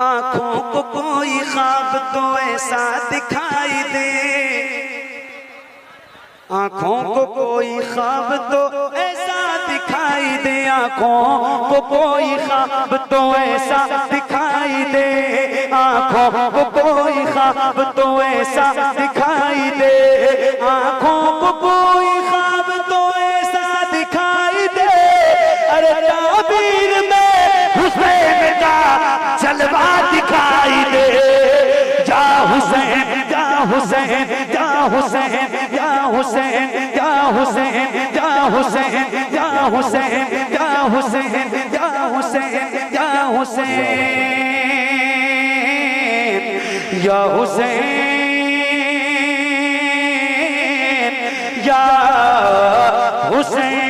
आंखों को कोई ख्वाब तो ऐसा दिखाई दे, आंखों को कोई ख्वाब तो ऐसा दिखाई दे, आंखों को कोई ख्वाब तो ऐसा दिखाई दे, आंखों को कोई ख्वाब तो ऐसा दिखाई दे, आंखों को कोई ख्वाब तो ऐसा दिखाई दे। अरे ताबीर में हुसैन का जलवा दिखाई दे, जा हुसैन जा हुसैन जा हुसैन या हुसैन या हुसैन या हुसैन या हुसैन या हुसैन या हुसैन या हुसैन या हुसैन या हुसैन।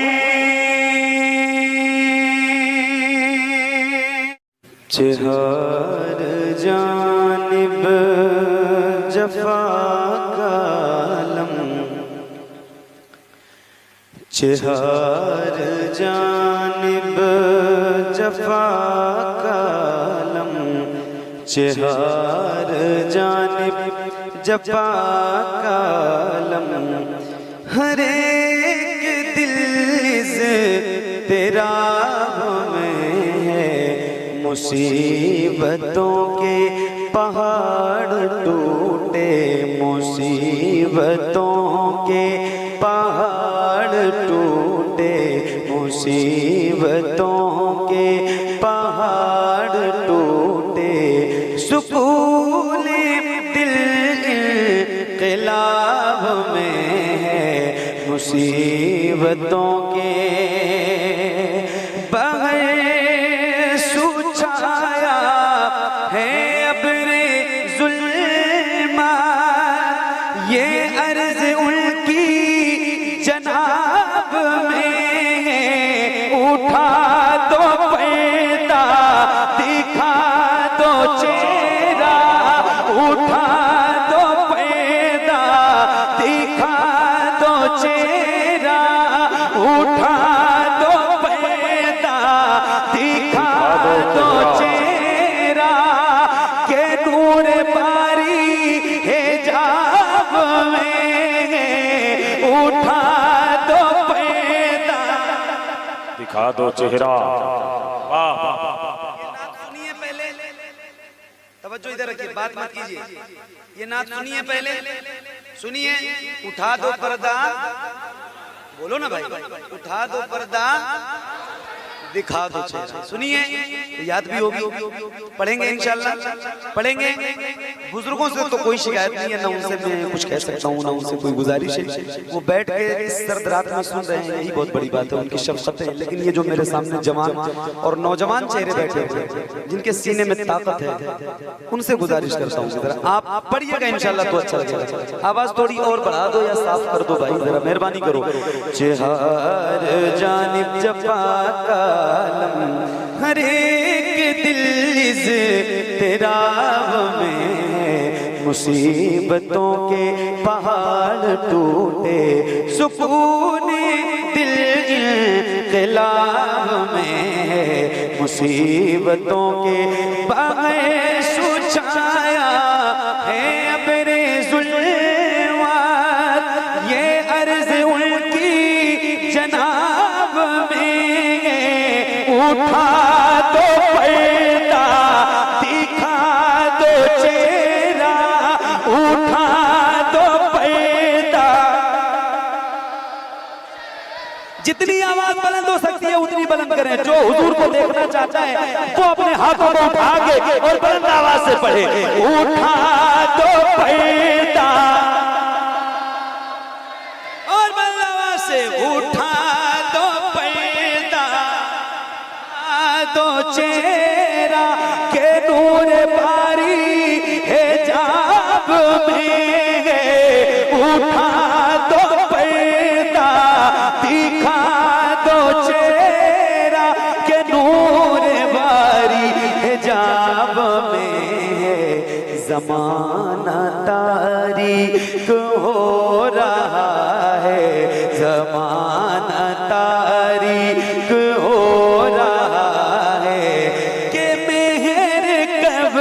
हर जानिब जफा का आलम, हर जानिब जफा का आलम, हर जानिब जफा का आलम, हर एक दिल तेरा में है, मुसीबतों के पहाड़ टूटे, मुसीबतों के पहाड़ टूटे, मुसीबतों के पहाड़ टूटे, सुकून दिल इन्क़िलाब में है, मुसीबतों के बग़ैर सुछाया है अब्रे ज़ुल्मात, ये अर्ज़ उनकी जनाब में, उठा दो पर्दा दिखा दो चेहरा, उठा दो पर्दा दिखा दो चेहरा, उठा दो पर्दा दिखा दो चेहरा, के नूर बारी हिजाब में, उठा दो पर्दा दिखा दो चेहरा। सुनिए पहले, तवज्जो इधर रखिए, बात मत कीजिए, ये नात सुनिए पहले, सुनिए। उठा दो पर्दा, बोलो ना भाई, उठा दो पर्दा दिखा दो चेहरा, सुनिए, याद भी होगी, पढ़ेंगे इंशाल्लाह, पढ़ेंगे। बुजुर्गों से तो कोई शिकायत नहीं है, ना उनसे मैं कुछ कह सकता हूँ, ना उनसे कोई गुजारिश है, वो बैठ के इस सर्द रात में सुन रहे हैं, यही बहुत बड़ी बात है, उनकी शफ़क़त है। लेकिन ये जो मेरे सामने जवान और नौजवान चेहरे बैठे हैं, जिनके सीने में ताकत है, उनसे गुजारिश करता हूँ जरा आप पढ़िएगा इंशाल्लाह तो अच्छा लगेगा। आवाज थोड़ी और बढ़ा दो या साफ कर दो भाई, जरा मेहरबानी करो। हर जानिब जफा का आलम, हर एक दिल तेरा में, मुसीबतों के पहाड़ टूटे, सुकून दिल इन्क़िलाब में, मुसीबतों के बग़ैर सुछाया है अब्रे ज़ुल्मात, ये अर्ज़ उनकी जनाब में, उठा दो पर्दा दिखा दो चेहरा, उठा दो पर्दा। जितनी आवाज बुलंद हो सकती है उतनी बुलंद करें। जो हुजूर को देखना चाहता है वो अपने हाथों को उठा के और बुलंद आवाज से पढ़े, उठा दो पर्दा, और बुलंद आवाज से उठा दो पर्दा, दो चेहरा के नूर बारी हिजाब में, उठा दो पर्दा दिखा दो चेहरा के नूर बारी हिजाब में, ज़माना तारीक हो रहा है, ज़माना तारीक हो रहा है, कि मेहर कब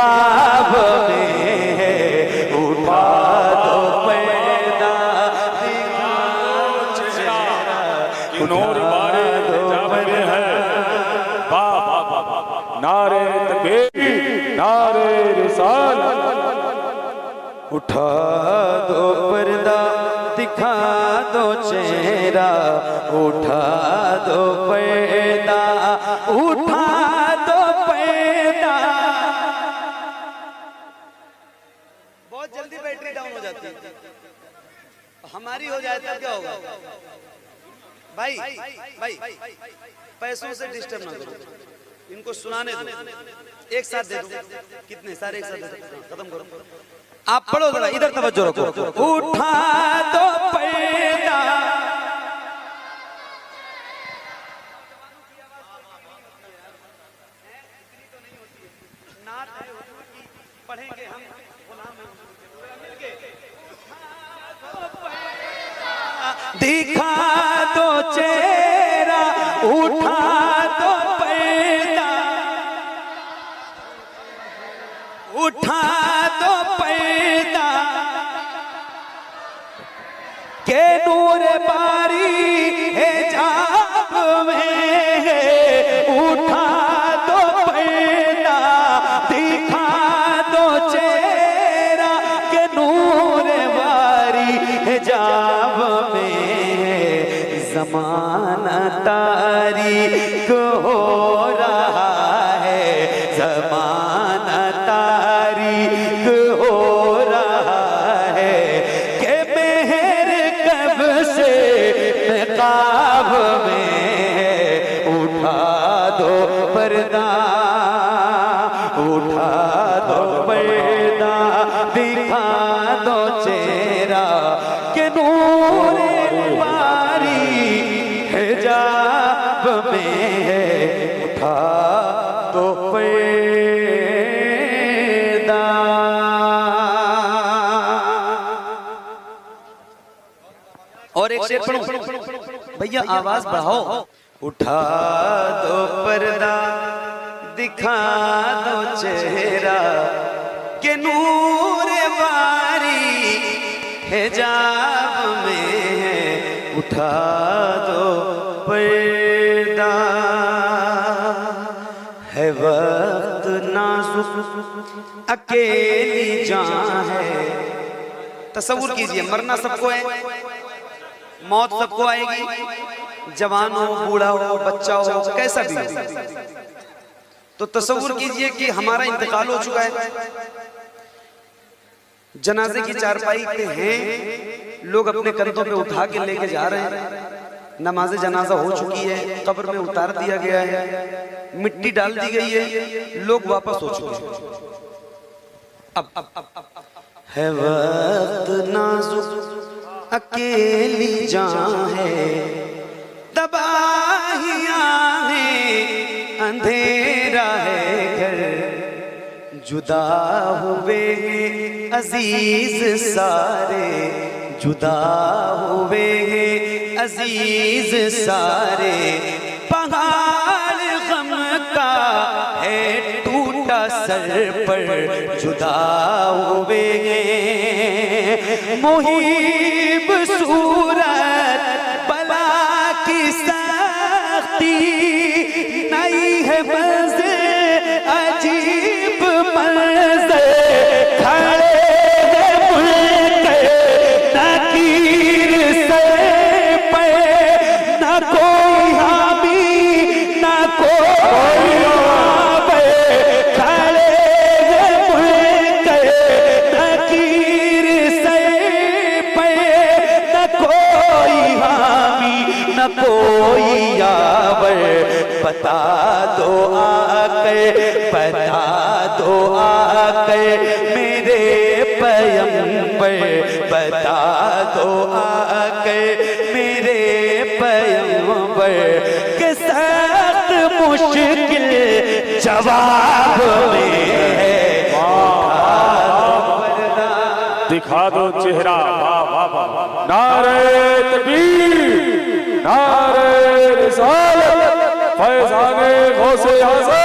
ख्वाब में उठा दो पर्दा, दिखा दो चेहरा, नूर बारे हिजाब में है। वाह वाह वाह वाह, नारे तकबीर, नारे रिसालत। उठा दो पर्दा, दिखा दो चेहरा, उठा दो पर्दा, उठा दो पर्दा। बहुत जल्दी बैटरी डाउन हो जाती है, हमारी हो जाए तो क्या होगा? भाई भाई पैसों से डिस्टर्ब ना करो, इनको सुनाने दो, एक साथ दे दो। कितने सारे एक साथ दे दो, खत्म करो। आप पढ़ो जरा, इधर तवज्जो रखो। उठा दो पर्दा, पढ़ेंगे हम, दिखा दो चेहरा, उठा दो पर्दा, उठा दो पर्दा, के नूर बारी हिजाब में, उठा दो पर्दा, दिखा दो चेहरा, के नूर बारी हिजाब में, ज़माना तारीक हो रहा है, ज़माना तारीक हो रहा है, के मेहर कब से निकाब में, उठा दो पर्दा, उठा दो पर्दा, दिखा दो चेहरा, के नूर बारी हिजाब में, उठा दो पर्दा। और एक शेर पढ़ो भैया, आवाज बढ़ाओ। उठा दो पर्दा, दिखा दो चेहरा, के नूर बारी हिजाब में, उठा दो पर्दा। है वक्त नाजुक अकेली जान है, तसव्वुर कीजिए, मरना सबको है, मौत सबको आएगी, जवान हो, बूढ़ा हो, बच्चा हो, कैसा भी हो। तो तसव्वुर कीजिए कि हमारा इंतकाल हो चुका है, जनाजे की चारपाई पे हैं, लोग अपने कंधों पे उठा के लेके जा रहे हैं, नमाज जनाजा हो चुकी है, कब्र में उतार दिया गया है, मिट्टी डाल दी गई है, लोग वापस हो चुके हैं। अब है वक्त नाजुक अकेली जान है, तबाहियां हैं, अंधेरा है घर, जुदा हुए अजीज सारे, जुदा हुए अजीज सारे, पहाड़ गम का है टूटा सर पर, जुदा हुए मुहीब सूरत बला की सख्ती, नई है मज़े अजीब मज़े, खड़े नकीर से पे, न कोई हामी न कोई आवे, खड़े नकीर से पे, न कोई हामी न कोई आवे, बता दो आके, बता दो आके मेरे पैगंबर, बता दो आके मेरे पैगंबर, के सख्त मुश्किल जवाब में है, दिखा दो चेहरा। वाह वाह वाह, नारे तकबीर, नारे रिसालत, फैज़ाने गौसे आज़म,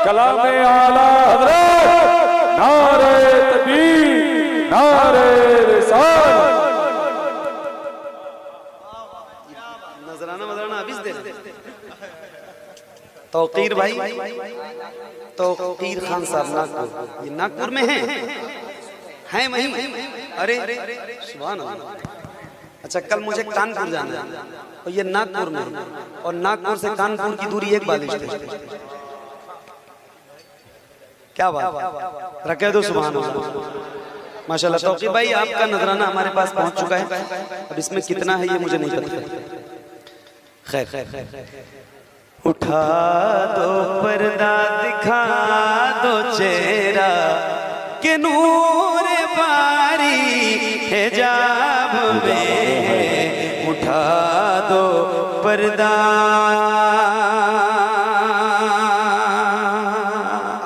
कलामे आला हजरत नारे तकबीर नारे रिसालत। नजराना मजराना अभी दे तौकीर भाई, तौकीर खान साहब नागपुर, ये नागपुर में है वहीं। अरे सुभान अल्लाह। अच्छा कल मुझे कानपुर जाना है और ये नागपुर में है, और नागपुर से कानपुर की दूरी एक बालिश है। क्या बात रखे दो, सुभान अल्लाह माशाल्लाह। तौकीर भाई आपका नजराना हमारे पास पहुंच चुका है, अब इसमें कितना है ये मुझे नहीं पता। खैर उठा दो पर्दा दिखा दो चेहरा के नूर बारी हिजाब में, उठा दो पर्दा।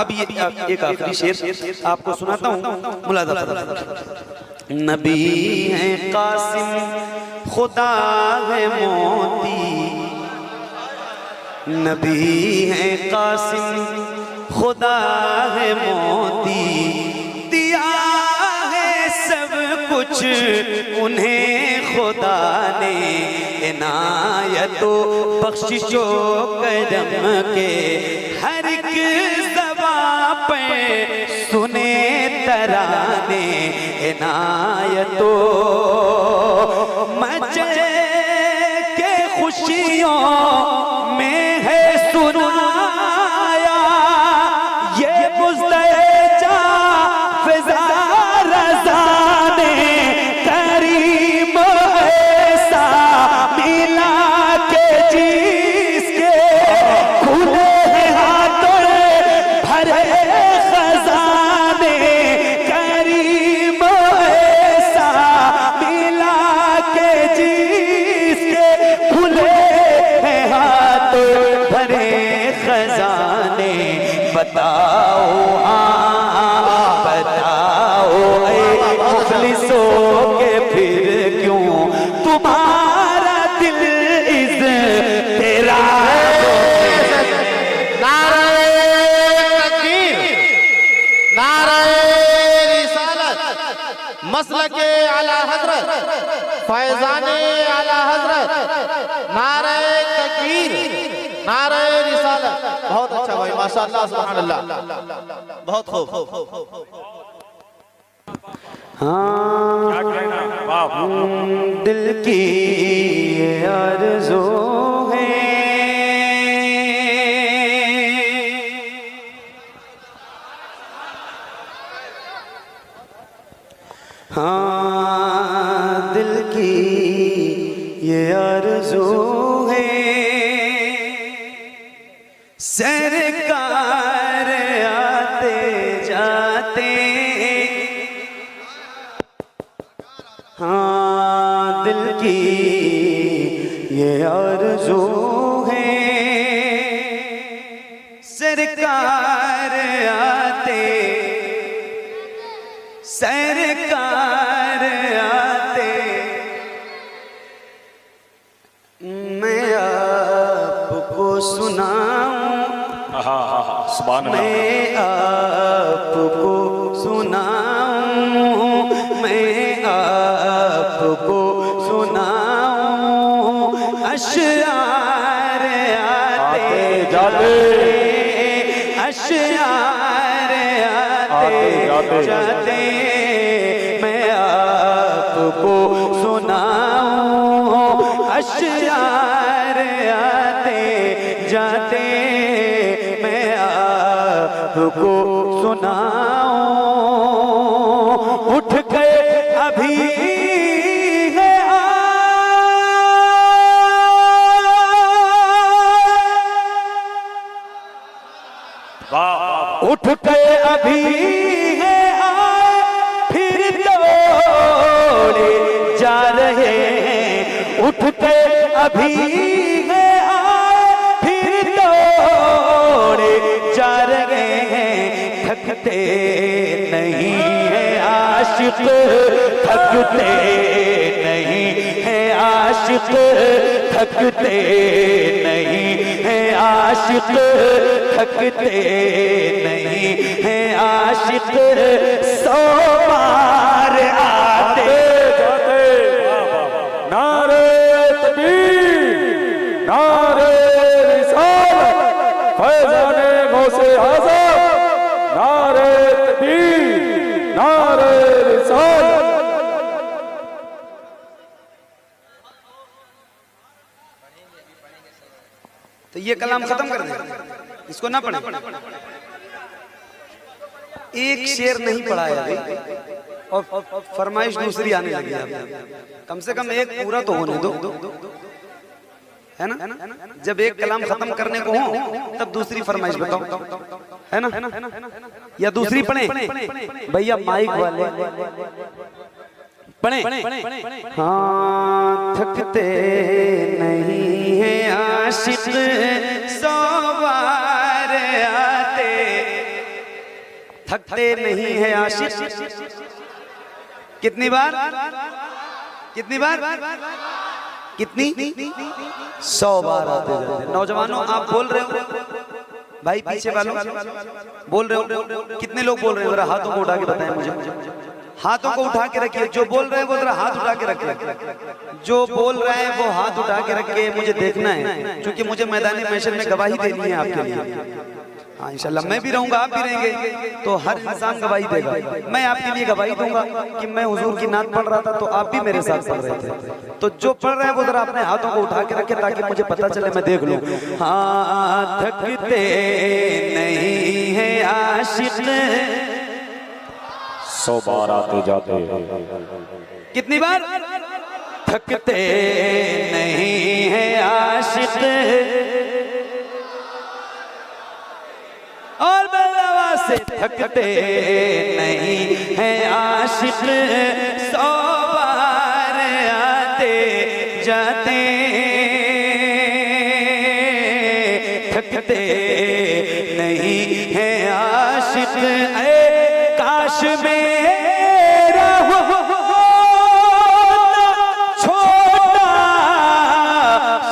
अब ये एक आखिरी शेर आपको सुनाता हूँ, मुलाजा फरमाइए। नबी है कासिम खुदा है मोती, नबी है कासिम खुदा है मोती, दिया है सब कुछ उन्हें खुदा ने, इनायतो बख्शिशो करम के हर एक ज़बां पे सुने तराने, इनायतो मचे के खुशियों में है सुनाया, ये मुज़्दजा फ़िज़ा रज़ा ने करीम ऐसा मिला के जिसके खुले हाथों भरे खजाने, करीम ऐसा मिला के जिसके खुले भरे खजाने। बताओ बताओ मुखलिसों के फिर क्यों तुम्हारा दिल इस तेरा। नारे तकबीर नारे रिसालत, मसलके आला हजरत फैजाने आला हजरत, नारे तकबीर नारे रिसालत। बहुत अच्छा भाई, माशाअल्लाह सुभान अल्लाह, बहुत खूब। हाँ क्या कहना, वाह वाह। दिल की ये आरज़ू है, हाँ दिल की ये आरज़ू है, सरकार आते जाते, हाँ दिल की ये आरज़ू है, सरकार आते सरकार आते, मैं आपको सुनाऊं, सुभान अल्लाह। मैं आपको सुनाऊं, मैं आपको सुनाऊं, अशआर आते जाते, अशआर आते जाते, मैं आपको सुनाऊं, अशआर आते जाते, मैं आपको सुनाऊं। उठ के अभी है उठ के अभी है आए, फिर दौड़े जा रहे हैं। उठ के अभी है आए, फिर दौड़े जा रहे हैं। थकते नहीं है आशिक, थकते नहीं है आशिक थकते नहीं हैं, आशिक थकते नहीं हैं, आशिक 100 बार आते जाते। नारे तकबीर, नारे रिसालत, फैज़ाने गौसे आज़म, नारे तकबीर, नारे रिसालत। तो ये कलाम खत्म कर दें, इसको ना पढ़े। एक शेर नहीं पढ़ा है अभी और फरमाइश दूसरी आने लगी है। कम से कम एक पूरा तो होने दो, है ना? जब एक कलाम खत्म करने को हो तब दूसरी फरमाइश बताओ, है ना? या दूसरी पढ़े भैया, माइक वाले पढ़े। हाँ, थकते नहीं है आशिक 100 बार आते, थकते नहीं है आशिक। कितनी बार? कितनी बार? कितनी? 100 बार आते जाते। नौजवानों, आप बोल रहे हो भाई, पीछे वालों बोल रहे हो? कितने लोग बोल रहे हो? जरा हाथों को उठा के बताएं मुझे। हाथों को उठा के रखिए, जो बोल रहे हैं वो जरा हाथ उठा के रखिए। जो बोल रहे हैं वो हाथ उठा के रखिए, मुझे देखना है, क्योंकि मुझे मैदानी महशर में गवाही देनी है आपके लिए। हाँ इंशाल्लाह, मैं भी रहूंगा, आप भी रहेंगे, तो हर इंसान गवाही देगा। मैं आपके लिए गवाही दूंगा कि मैं हुजूर की नात पढ़ रहा था तो आप भी मेरे साथ पढ़ रहे थे। तो जो पढ़ रहे हैं वो जरा अपने हाथों को उठा के रखे ताकि मुझे पता चले, मैं देख लूं। हाँ, थकते नहीं है आशिक 100 बार आते जाते। कितनी बार? थकते नहीं है आशिक। और बल्लवा से थकते नहीं है आशिक 100 बार आते जाते, थकते नहीं है आशिक। काश मेरा होता छोटा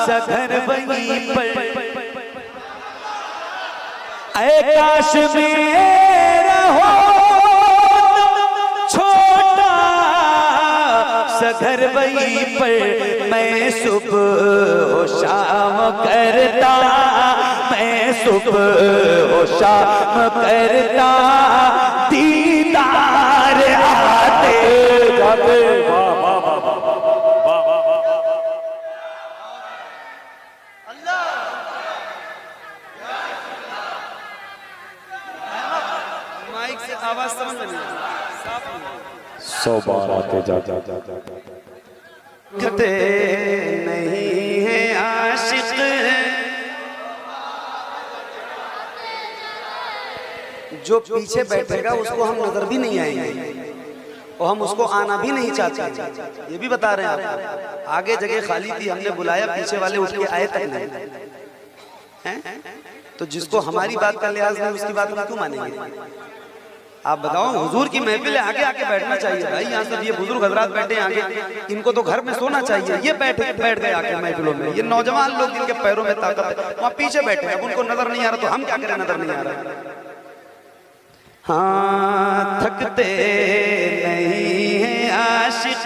सा घर वहीं पर, काश मेरा होता छोटा सा घर वहीं पर, मैं सुबह शाम करता, मैं सुबह शाम करता, दीदार आते जाते। वाह वाह वाह वाह वाह। माइक से आवाज समझ में नहीं 100 बार आते जाते। थकते नहीं है आशिक। जो पीछे बैठेगा उसको हम नजर भी नहीं आएंगे और हम उसको आना भी नहीं चाहते, ये भी बता रहे हैं आप। आगे जगह खाली थी, हमने बुलाया, पीछे वाले उठ के आए तक नहीं हैं। तो जिसको हमारी बात का लिहाज नहीं, उसकी बात हम क्यों मानेंगे? आप बताओ, हुजूर की महफिल आगे आके बैठना चाहिए भाई। यहाँ सब ये बुजुर्ग हजरात बैठे हैं आगे, इनको तो घर में सोना चाहिए। ये बैठ गए आके महफिलों में। ये नौजवान लोग जिनके पैरों में ताकत है वहाँ पीछे बैठे हैं, उनको नजर नहीं आ रहा, तो हम क्या करें? नजर नहीं आ रहा। हाँ, थकते नहीं है आशिक।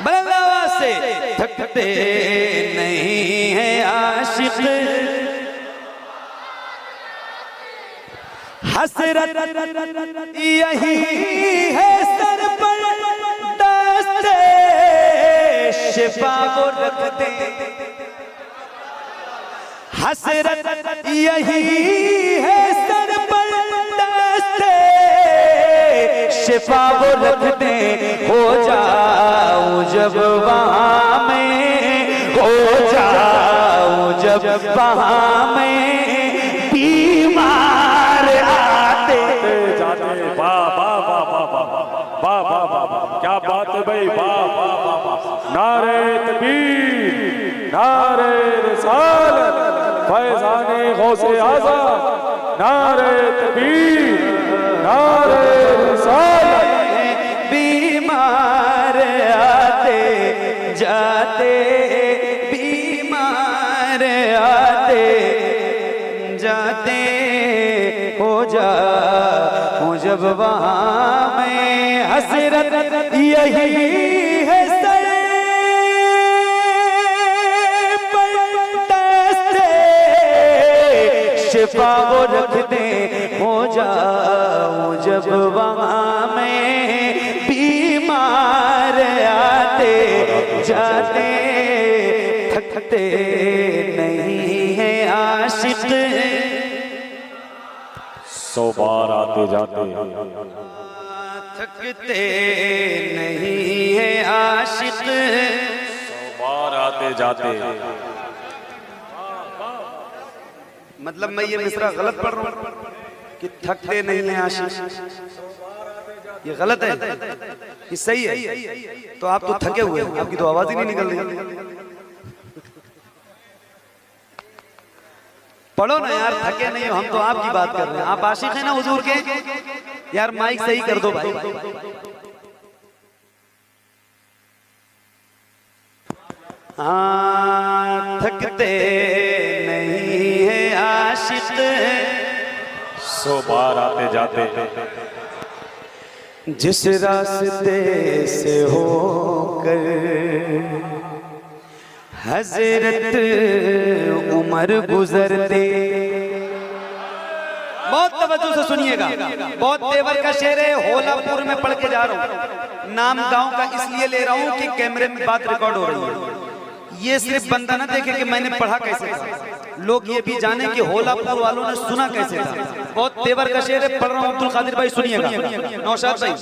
बल्लवा से थकते नहीं है आशिक। हसरत यही है सर पर, दस्ते शिफा वो रखते। हसरत यही है सर पर, दस्ते शिफा वो रखते। हो जाऊं जब वहाँ में, हो जाऊं जब वहाँ में, बीमार आते जाते। वाह वाह वाह वाह वाह वाह वाह वाह, क्या बात है भाई, वाह वाह वाह। नारे तकबीर, नारे रिसालत, फैज़ाने गौसे आज़म, नारे तकबीर, नारे रिसालत। बीमार बीमार आते जाते, बीमार आते जाते हो जा हूँ जब वहाँ मैं हसरत यही है सर पर शिफा वो रख दे हो जाऊं जब वहाँ मैं बीमार आते जाते थकते नहीं है आशिक 100 बार आते जाते, थकते नहीं है आशिक 100 बार आते जाते। मतलब मैं ये मिसरा गलत पढ़ रहा हूँ कि थकते नहीं है आशिक, ये गलत है कि सही है? तो आप तो थके हुए हैं, आपकी तो आवाज ही नहीं निकल रही। पढ़ो ना यार, थके नहीं हो, हम तो आपकी बात कर रहे हैं। आप आशिक हैं ना हुजूर के? यार माइक सही कर दो भाई। हाँ, थकते नहीं है आशिक 100 बार आते जाते। जिस रास्ते से होकर हजरत उमर गुजरते, बहुत तवज्जो से सुनिएगा, बहुत तेवर का शेर है, होलापुर में पढ़ के जा रहा हूँ। नाम गांव का इसलिए ले रहा हूँ कि कैमरे में बात रिकॉर्ड हो रही है। ये सिर्फ बंदा ना देखे कि मैंने पढ़ा कैसे था, लोग ये भी जाने कि होलापुर वालों ने सुना कैसे था। बहुत तेवर का शेर है, पढ़ रहा हूँ। अब्दुल कादिर भाई सुनिएगा। नौशाद भाई,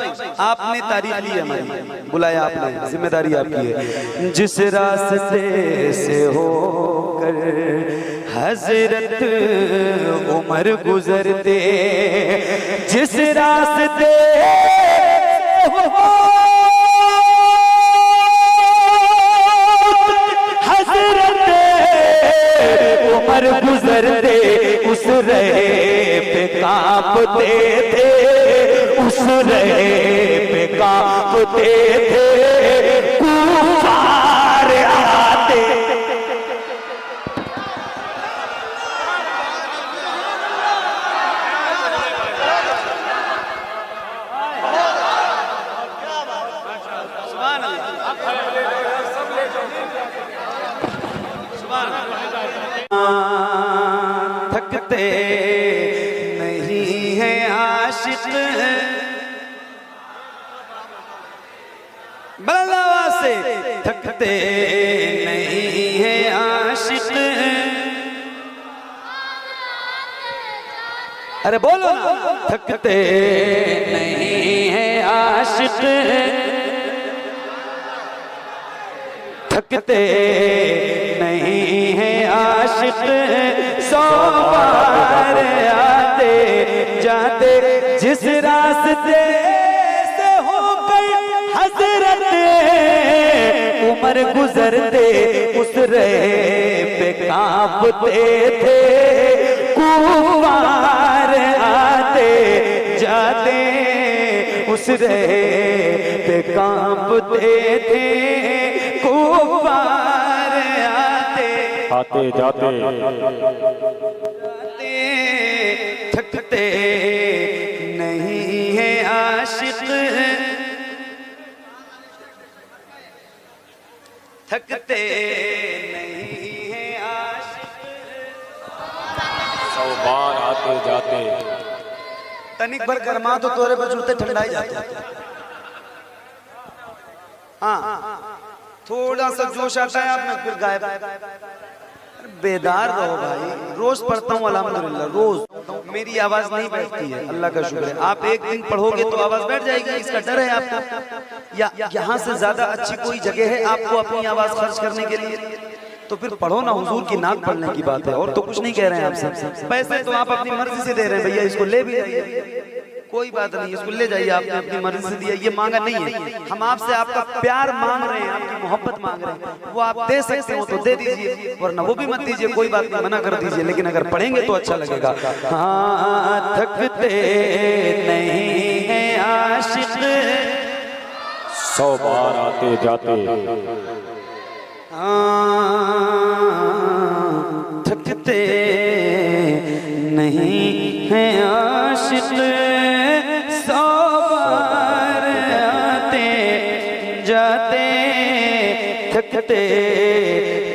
आपने तारीफ ली है, हमारी बुलाया आपने, जिम्मेदारी आपकी है। जिस रास्ते से होकर हजरत उमर गुजरते, जिस रास्ते उमर गुजरते, उस रहे पे कांपते थे, उस रहे पे कांपते थे कुफार आते। सुभान अल्लाह, सुभान अल्लाह। थकते नहीं है आशिक, बल्ला से थकते नहीं है आशिक। अरे बोलो ना, थकते नहीं है आशिक, थकते नहीं है आशिक। 100 बार आते जाते, जिस रास्ते से होकर हजरत उमर गुजरते, उस राह पे कांपते थे कुफार आते जाते, उस राह पे कांपते थे कुफार आते जाते। थकते नहीं है आशिक, थकते नहीं है आशिक। 100 बार आते जाते। तनिक भर गरमा तो तोरे पर जूते ठंडाई जाते। हाँ, थोड़ा सा जोश आता है आप में, फिर गायब। बेदार रहो भाई, रोज पढ़ता हूँ अल्हम्दुलिल्लाह, रोज मेरी आवाज नहीं बैठती है, अल्लाह का शुक्र है। आप एक दिन पढ़ोगे तो आवाज बैठ जाएगी, इसका डर है आपको? या यहाँ से ज्यादा अच्छी कोई जगह है आपको अपनी आवाज खर्च करने के लिए? तो फिर पढ़ो ना, हुजूर की नात पढ़ने की बात है, और तो कुछ नहीं कह रहे हैं आपसे। पैसे तो आप अपनी मर्जी से दे रहे हैं भैया, इसको ले भी जाइए, कोई बात नहीं, इसको ले जाइए, आपने अपनी मर्जी से दिया, ये मांगा नहीं है। हम आपसे आपका प्यार मांग रहे हैं, आपकी मोहब्बत मांग रहे हैं, वो आप दे सकते हो तो दे दीजिए, वरना वो भी मत दीजिए, कोई बात नहीं, मना कर दीजिए, लेकिन अगर पढ़ेंगे तो अच्छा लगेगा। हाँ, थकते नहीं है आशिक, 100 बार आते जाते थकते नहीं हैं आशिक, 100 बार आते जाते थकते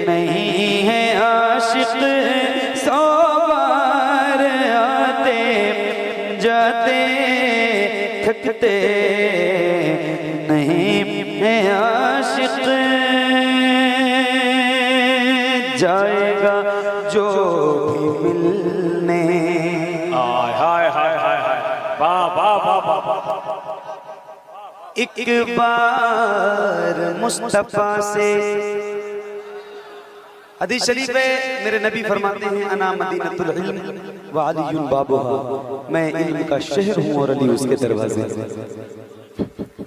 नहीं हैं आशिक, 100 बार आते जाते थकते नहीं हैं आशिक। जाएगा जो भी मिलने, हाय हाय हाय हाय हाय, वाह वाह वाह वाह वाह। एक बार मुस्तफा से। हदीस शरीफ है, मेरे नबी फरमाते हैं अना मदीनतुल इल्म व अलीयुन बाबुहा, मैं इल्म का शहर हूँ और अली उसके दरवाजे।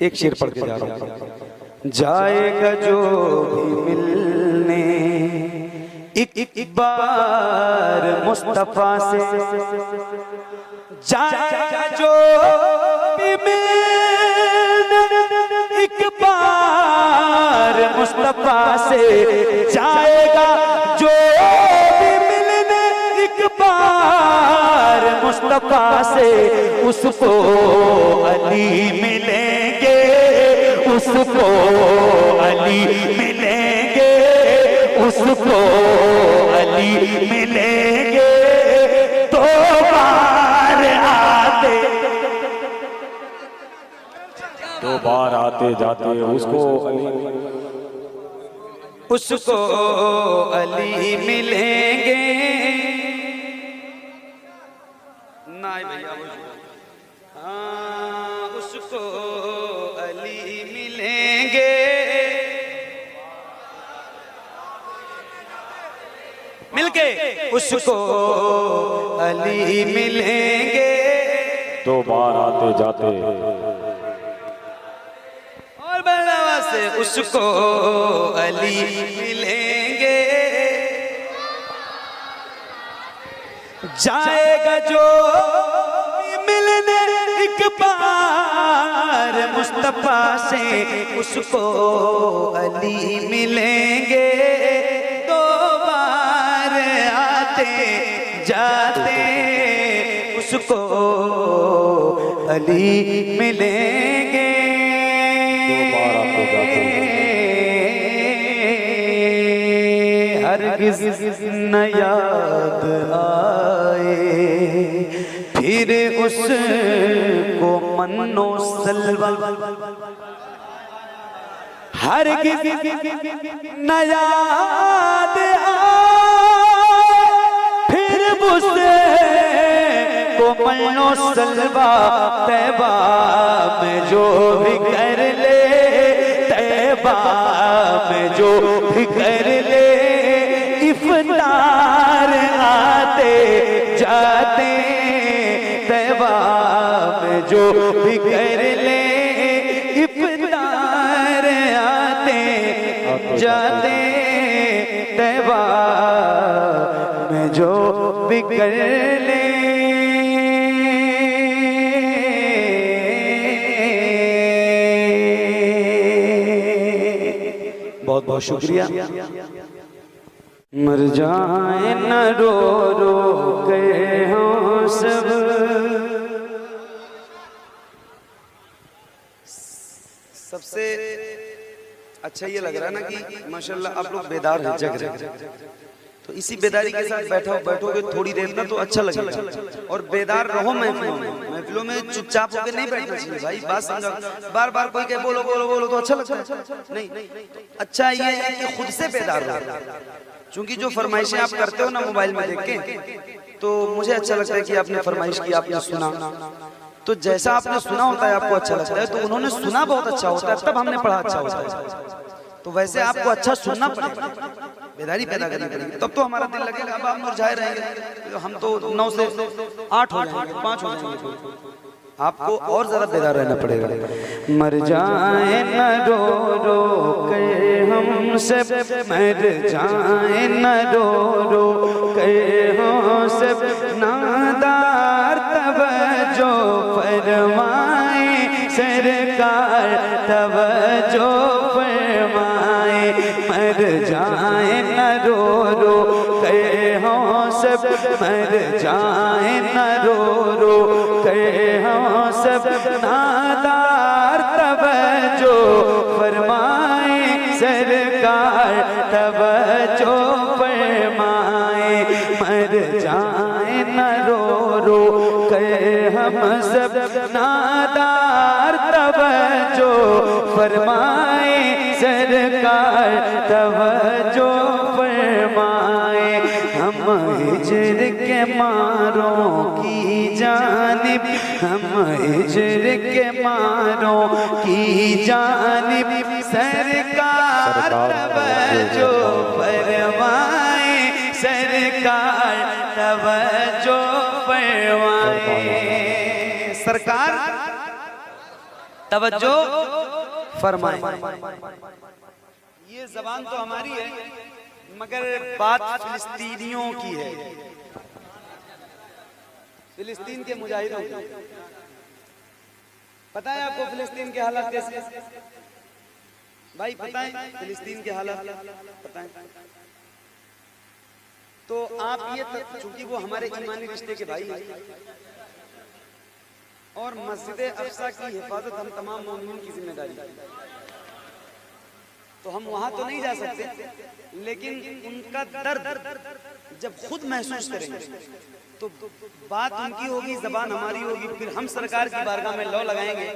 एक शेर पढ़ के जा रहा हूँ। जाएगा जो भी मिलने एक बार मुस्तफा से, जाएगा जो भी मिलने एक बार मुस्तफा से, जाएगा जो भी मिलने एक बार मुस्तफा से, उसको अली मिलेंगे, उसको अली मिलेंगे, उसको अली मिलेंगे। 2 बार आते, 2 बार आते जाते उसको अली मिलेंगे। ना भैया, हाँ, उसको अली मिलेंगे, मिलके उसको अली मिलेंगे। 2 बार आते जाते और बड़ावा से उसको अली मिलेंगे। जाएगा जो मिलने एक बार मुस्तफा से, उसको अली मिलेंगे। 2 बार आते जाते उसको अली मिलेंगे। 2 बार आते जाते हरगिज़ न याद आए फिर उसको मन्नो सलवा, हरगिज़ न याद आए फिर उसको मन्नो सलवा। तैबा में जो भी कर ले, तैबा में जो भी कर ले, इफ्तार आते जाते तैबा में जो भी कर ले, इफ्तार आते जाते तैबा में जो भी कर ले। बहुत बहुत शुक्रिया। मर जाए न रो रो के हम सब, सबसे अच्छा ये लग रहा है ना कि माशाल्लाह आप लोग बेदार हैं, जग रहे हैं। तो इसी बेदारी के साथ बैठोगे थोड़ी देर ना तो अच्छा लगेगा। और बेदार रहो महफिलों में चुपचाप होकर नहीं बैठना चाहिए भाई। बात समझो, बार बार कोई कहे बोलो बोलो बोलो तो अच्छा लगता है नहीं। अच्छा ये है कि खुद से बेदार हो, क्योंकि जो फरमाइशें आप करते हो ना मोबाइल में देख के, तो मुझे अच्छा लगता है कि आपने फरमाइश की, आपने सुना, तो जैसा आपने सुना होता है आपको अच्छा लगता है, तो उन्होंने सुना बहुत अच्छा होता है तब हमने पढ़ा अच्छा होता है। तो वैसे आपको अच्छा सुनना पड़ेगा, बेदारी पैदा करनी पड़ेगी, तब तो हमारा दिल लगेगा। अब आप मुरझाए रहेंगे, हम तो 9 से 8 हो जाएंगे, 5 हो जाएंगे, आपको और ज्यादा बेदार रहना पड़ेगा। मर जाए न रो रो के हम सब, मर जाए न रो रो के हम सब, नादार तवज्जो फरमाए सरकार तवज्जो तवज्जो फरमाए, मर जाए न रो रो कहे हों सब, मर जाए न रो रो कहे हों सब, नादार तवज्जो फरमाए सरकार, तवज्जो फरमाए, मर जाए न रो रो कहे हम सब, नादार तवज्जो फरमाए सरकार, तवज्जो फरमाए। हम हिज्र के मारों की जानिब, हम हिज्र के मारों की जानिब सरकार तवज्जो फरमाए सरकार, तवज्जो फरमाए सरकार, तवज्जो फरमाए। ये जबान तो हमारी है मगर बात फिलिस्तीनियों की है, फिलिस्तीन के मुजाहिदों की। पता है आपको फिलिस्तीन के हालात कैसे? भाई पता है फिलिस्तीन के हालात पता है? तो आप ये चूंकि वो हमारे ईमानी रिश्ते के भाई हैं और मस्जिद अक्सा की हिफाजत हम तमाम मोमिन की जिम्मेदारी है, तो हम वहां तो नहीं जा सकते, लेकिन उनका दर्द जब खुद महसूस करेंगे तो बात उनकी होगी, जबान हमारी होगी, फिर हम सरकार की बारगाह में लौ लगाएंगे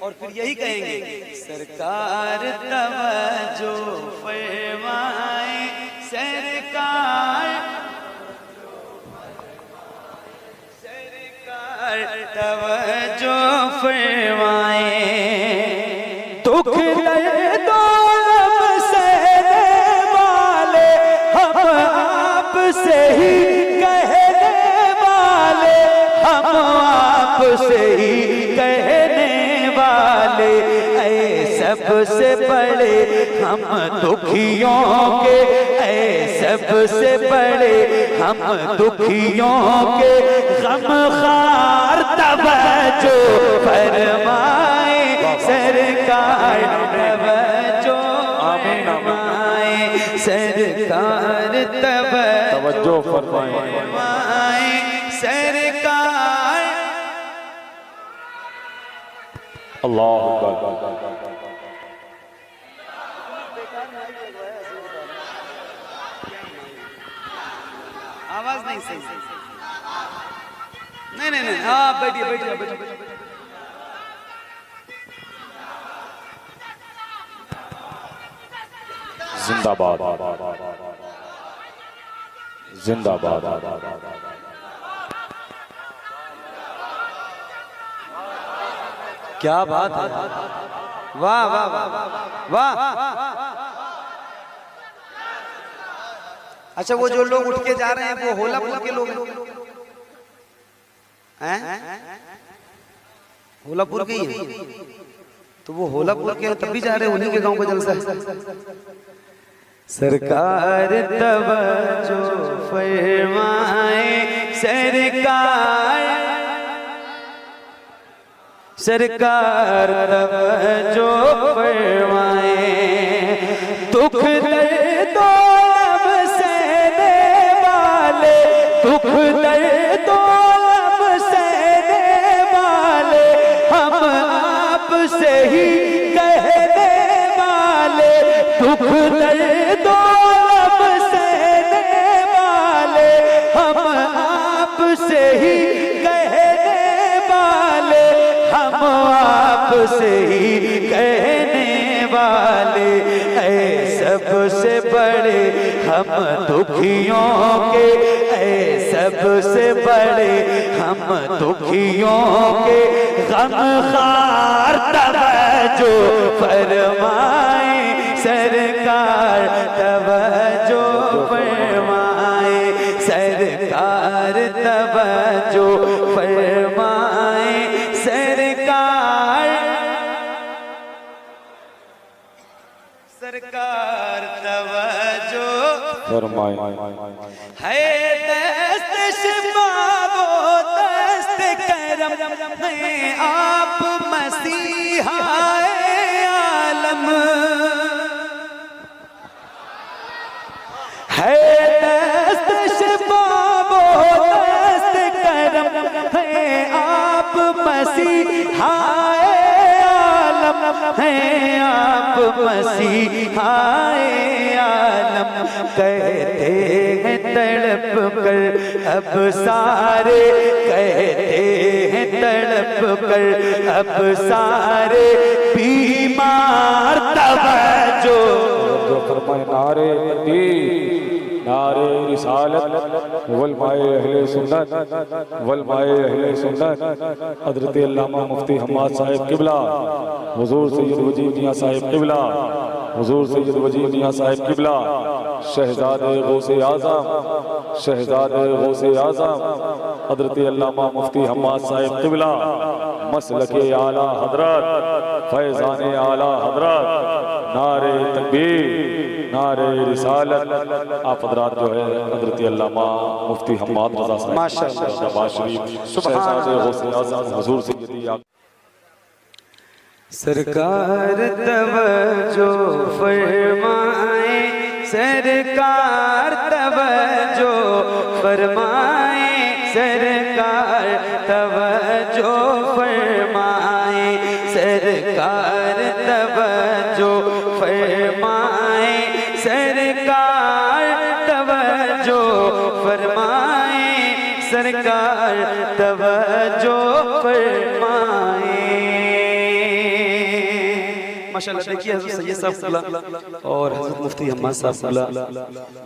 और फिर यही कहेंगे सरकार तवज्जो फरमाए सरकार, सरकार तवज्जो फरमाए। दुख दर्द से ही कहने वाले, हम आपसे ही कहने वाले, ऐ सबसे बड़े हम दुखियों के, ऐ सबसे बड़े हम दुखियों के, गमखार तवज्जो फरमाए सरकार, तवज्जो फरमाए सरकार, तवज्जो फरमाए सरकार। अल्लाह आवाज नहीं सही, नहीं नहीं नहीं, हाँ बैठिए बैठिए बैठिए। जिंदाबाद जिंदाबाद। क्या बात है, वाह वाह वाह वाह। अच्छा वो जो लोग उठ के जा रहे हैं वो होलापुर के लोग हैं? होलापुर के ही हैं? तो वो होलापुर के हैं तब भी जा रहे हैं, उन्हीं के गांव का जलसा है। सरकार तवज्जो फरमाए सरकार, सरकार तवज्जो फरमाए। दुख दर्द लब सहने वाले, दुख दर्द लब सहने वाले, हम आपसे ही कहने वाले, दुख दर्द लब सहने वाले, हम आपसे ही कहने वाले, हम आपसे ही कहने वाले, ऐ सबसे बड़े हम दुखियों के, ऐ सबसे बड़े हम दुखियों के, गमखार तवज्जो फरमाए सरकार, तवज्जो फरमाए सरकार, तवज्जो फरमाए सरकार, सरकार तवज्जो फरमाए। है दस्त शिफा वो दस्त करम है, आप मसीहा आलम करम है आप मसीहाए आलम है आप मसीहाए आलम। कहते हैं तड़प कर अब सारे कहते हैं तड़प कर अब सारे बीमार तवज्जो जो फरमाए नारे तकबीर नारे रिसालत वलमाए अहले सुन्नत वलमाए अहले सुन्नत हज़रत अल्लामा मुफ्ती हम्माद साहिब किबला हुजूर सैयद वजीर मियां साहिब किबला हुजूर सैयद वजीर मियां साहिब किबला शहजादे गौसे आज़म शहजादे गौसे आज़म हज़रत अल्लामा मुफ्ती हम्माद साहिब किबला मसलके आला हज़रत फैज़ाने आला हज़रत नारे तकबीर नारे रिसालत। आप हज़रात जो है हज़रत अल्लामा मुफ्ती हम्माद रज़ा साहिब माशाअल्लाह शरीफ शहजादे गौसे आज़म हुजूर सैयदी सरकार तवज्जो फरमाए सरकार तवज्जो फरमाए सरकार तवज्जो फरमाए सरकार तवज्जो फरमाए सरकार तवज्जो फरमाए सरकार तवज्जो फरमाए। माशाअल्लाह देखिए हज़रत सैयद साहब और हज़रत मुफ्ती हम्माद साहब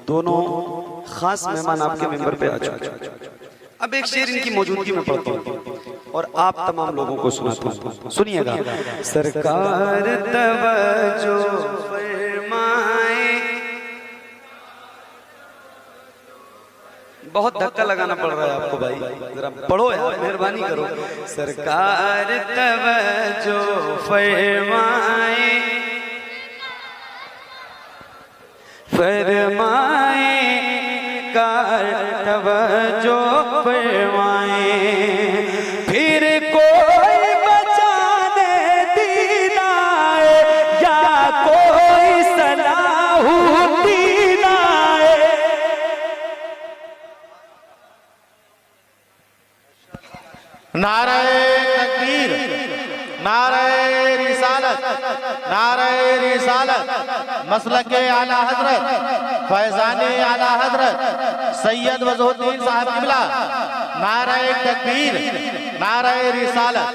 दोनों खास मेहमान आपके मेंबर पे आ चुके हैं। अब एक शेर इनकी मौजूदगी में पढ़ता हूँ और आप तमाम लोगों को सुनाता हूँ, सुनिएगा। सरकार तवज्जो फरमाए। बहुत धक्का लगाना पड़ रहा है आपको भाई, जरा पढ़ो यार, मेहरबानी करो। सरकार तवज्जो फरमाए फरमाए कार तवज्जो फरमाए फिर कोई बचाने दीन आए या कोई सलाहुद्दीन आए। नारे तकबीर नारे रिसालत नारे रिसालत मसलके आला हजरत फैजाने आला हजरत सैयद वजहुद्दीन साहब किबला नारे तकबीर नारे रिसालत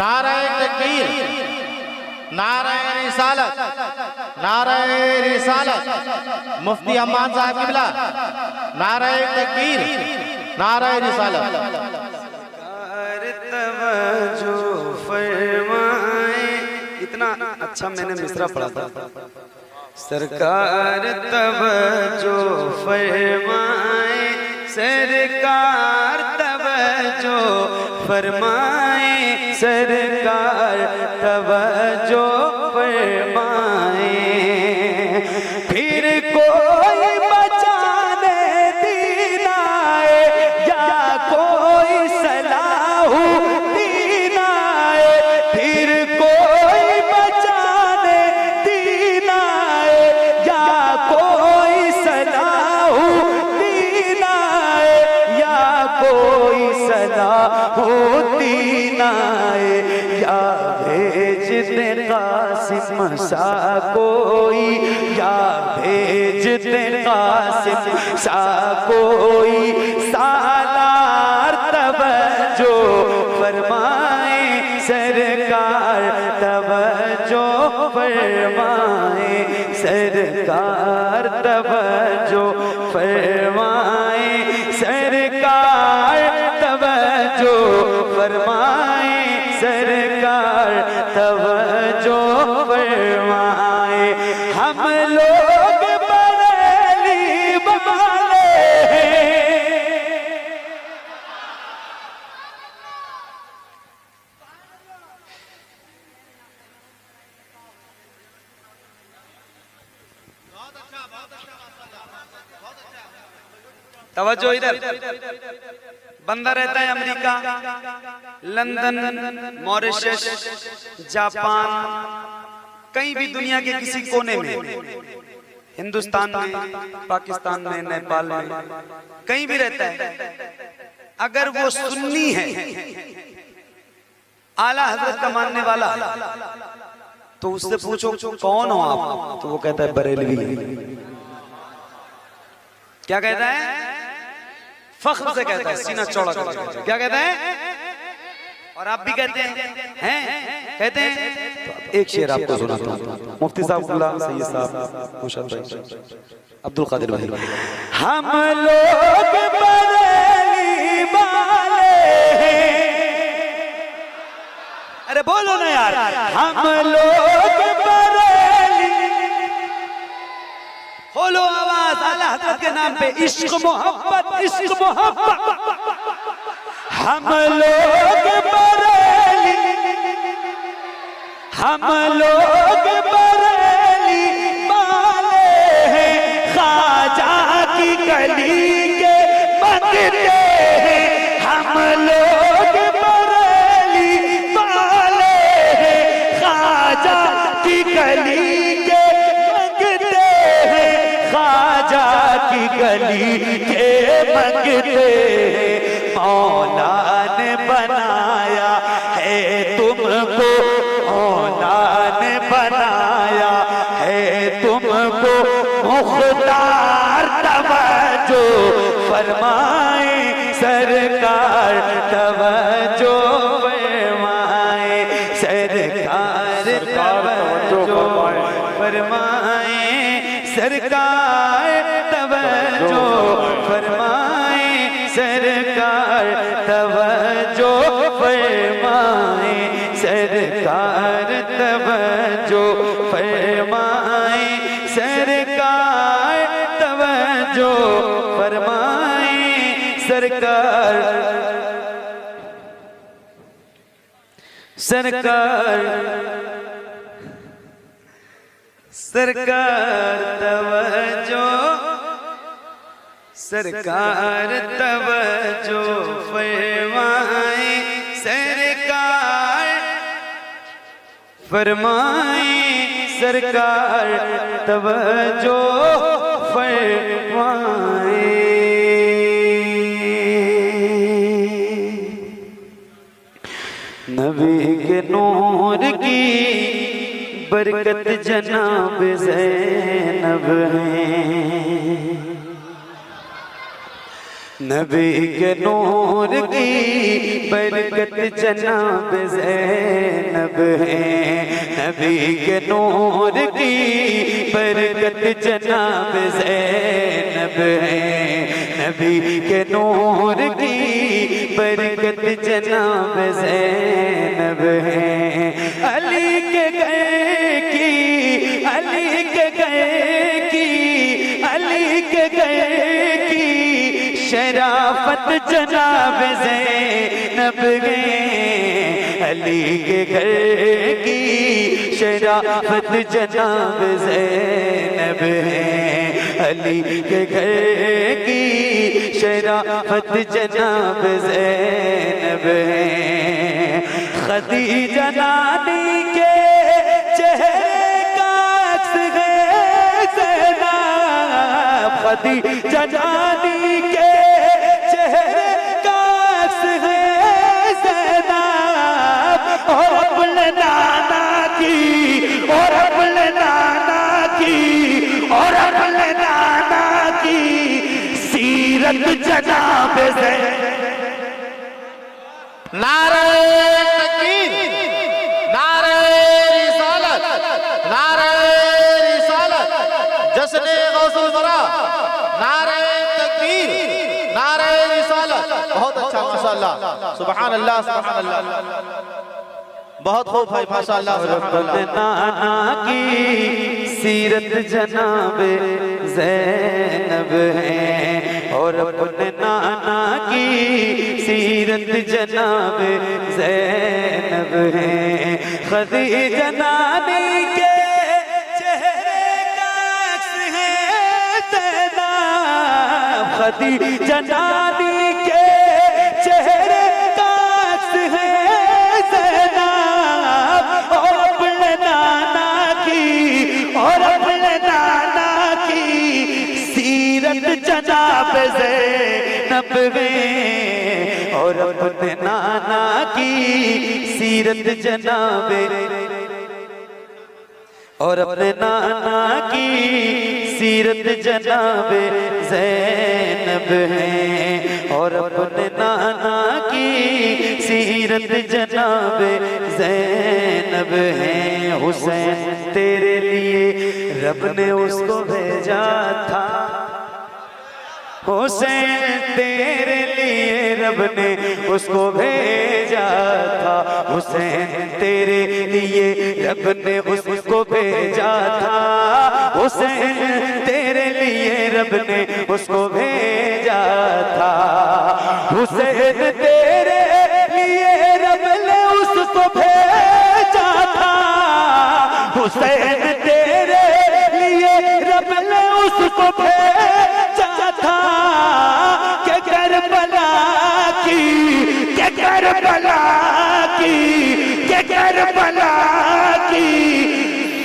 नारे तकबीर नारे रिसालत नारे रिसालत मुफ्ती हम्माद साहब किबला नारे तकबीर नारे रिसालत। तवज्जो फरमाए। इतना अच्छा मैंने मिसरा पढ़ा था। सरकार तवज्जो फरमाए सरकार तवज्जो फरमाए सरकार तवज्जो फरमाए फिर कोई बचाने दीन आए या कोई सलाहुद्दीन आए फिर कोई बचाने दीन आए या कोई सलाहुद्दीन आए या कोई सलाहुद्दीन आए या भेज दे कासिम सा कोई या भेज दे कासिम सा कोई सालार तवज्जो फरमाए सरकार तवज्जो फरमाए सरकार तवज्जो फरमाए सरकार तवज्जो फरमाए सरकार तवज्जो फरमाए। हम लोग बरेली वाले तवज्जो इधर। बंदा रहता है अमेरिका, लंदन, मॉरिशस, जापान, कहीं भी दुनिया के किसी कोने में, हिंदुस्तान में, पाकिस्तान में, नेपाल में, कहीं भी रहता है, अगर वो सुन्नी है, आला हजरत का मानने वाला, तो उससे पूछो कौन हो आप, तो वो कहता है बरेलवी। क्या कहता है? फख्र से कहता है, सीना चौड़ा करके। क्या कहता है? और आप भी कहते हैं कहते हैं। तो एक शेर आपको सुनाता हूं, मुफ्ती साहब सैयद साहब, मुशर्रफ भाई, अब्दुल कादिर भाई। हम लोग बरेली वाले, अरे बोलो ना यार, हम लोग बरेली, खोलो आवाज आला हजरत के नाम पे, इश्क मोहब्बत, इश्क मोहब्बत। हम लोग बरेली, हम लोग बरेली वाले हैं, ख्वाजा की गली के बंदे हैं। हम लोग बरेली वाले हैं, ख्वाजा की गली के मंगते हैं, ख्वाजा की गली के मंगते हैं। मौला ने बनाया है तुमको, मौला ने बनाया है तुमको, मुख्तार तवज्जो फरमाए सरकार, तवज्जो फरमाए सरकार, तवज्जो फरमाए सरकार, तवज्जो फरमाए सरकार, तवज्जो फरमाए सरकार, तवज्जो फरमाए सरकार, तवज्जो फरमाए सरकार, सरकार, सरकार, तवज्जो सरकार, तवज्जो फरमाए सरकार, फरमाए सरकार, तवज्जो फरमाए। नबी के नूर की बरकत जनाब ज़ैनब है, नबी के नूर की बरकत जनाब ज़ैनब है, नबी के नूर की बरकत जनाब ज़ैनब है, नबी के नूर की बरकत जनाब ज़ैनब है। अली के गए की, अली के गए की, अली के गए की शराफत जनाब ज़ैनब है, अली के घर की शराफत जनाब ज़ैनब है, अली के घर की शराफत जनाब ज़ैनब है। खदीजा नानी के चेहरे का अक्स है ज़ैनब, खदीजा नानी के चेहरे का अक्स है ज़ैनब, और अपने नाना की, और अपने नाना की, और अपने नाना की सीरत जनाब ज़ैनब। नारे तकबीर, नारे रिसालत, नारे रिसालत, जश्न गौसुल बरा, नारे तकबीर, नारे रिसालत। बहुत अच्छा माशाअल्लाह, सुभान अल्लाह, सुभान अल्लाह, बहुत खूब भाई माशाअल्लाह, सुभान अल्लाह। नाना की सीरत जनाब ज़ैनब है, और अपने नाना की सीरत जनाब ज़ैनब है। खदीजा नानी के चेहरे का अक्स है ज़ैनब, खदीजा नानी के चेहरे का अक्स है ज़ैनब, और अपने नाना की, और अपने नाना की पे ज़ैनब है और अपने नाना की सीरत जनाबे और अपने नाना की सीरत जनाबे ज़ैनब है और अपने नाना की सीरत जनाबे ज़ैनब है। हुसैन तेरे लिए रब ने उसको भेजा था, हुसैन तेरे लिए रब ने उसको भेजा था, हुसैन तेरे लिए रब ने उसको भेजा था, हुसैन तेरे लिए रब ने उसको भेजा था, हुसैन तेरे लिए रब ने उसको भेजा था, हुसैन तेरे लिए रब ने उसको भेजा था। के करबला की, के करबला की, के करबला की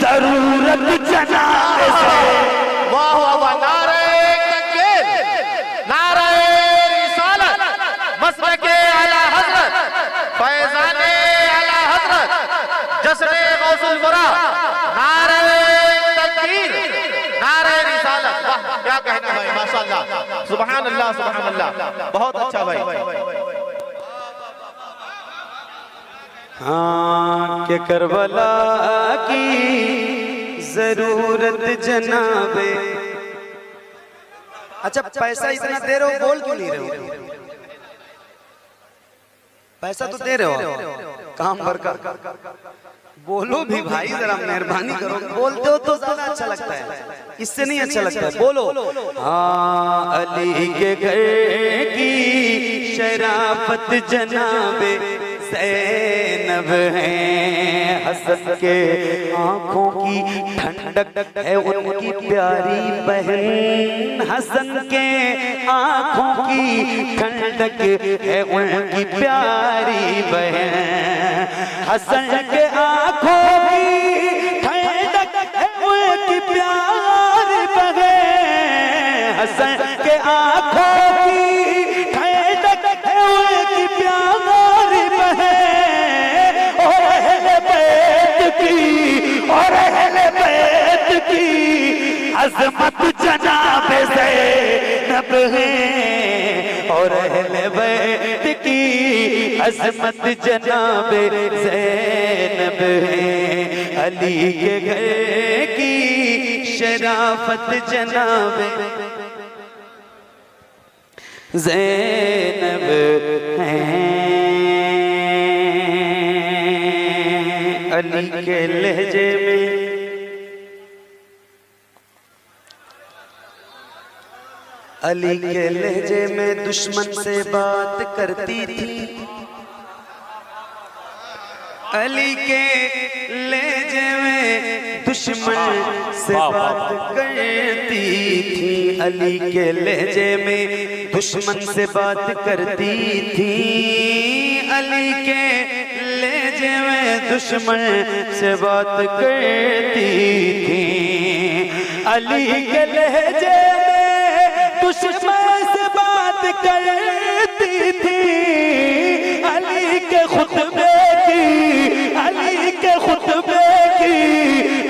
जरूरत जनाब से। वाह वाह वाह, नारे तकबीर, नारे रिसालत, मसलके आला हजरत, फैज़ाने आला हजरत, जश्ने गौसुल वरा, नारे तकबीर, नारे रिसालत। वाह क्या कहना भाई, माशाअल्लाह, सुभान अल्लाह, सुभान अल्लाह, बहुत अच्छा भाई। हाँ, के करबला की जरूरत जनाबे। अच्छा, पैसा इतना दे रहे हो, बोल क्यों नहीं रहे हो? पैसा तो दे रहे हो, काम भर कर बोलो भी भाई, जरा मेहरबानी करो। बोलते हो तो ज्यादा अच्छा लगता है, इससे नहीं अच्छा लगता है, बोलो। हाँ, अली के घर की शराफत जनाबे ज़ैनब है, हसन के आँखों की ठंडक है उनकी प्यारी बहन, हसन के आँखों की ठंडक है उनकी प्यारी बहन, हसन के आँखों की ठंडक है उनकी प्यारी बहन, हसन के आँखों की ठंडक है उनकी प्यारी बहन, और अहले बैत की, और अहले बैत की अज़मत जनाबे ज़ैनब है, और अहले बैत की अज़मत जनाबे ज़ैनब है, अली के घर की शराफत जनाबे ज़ैनब है। अली के लहजे में अली के लहजे में दुश्मन से बात करती थी, अली के लहजे में दुश्मन से बात करती थी, अली के लहजे में दुश्मन से बात करती थी, अली के लहजे में दुश्मन से बात करती थी, अली के लहजे में दुश्मन से बात करती थी, अली के खुतबे की, अली के खुतबे की,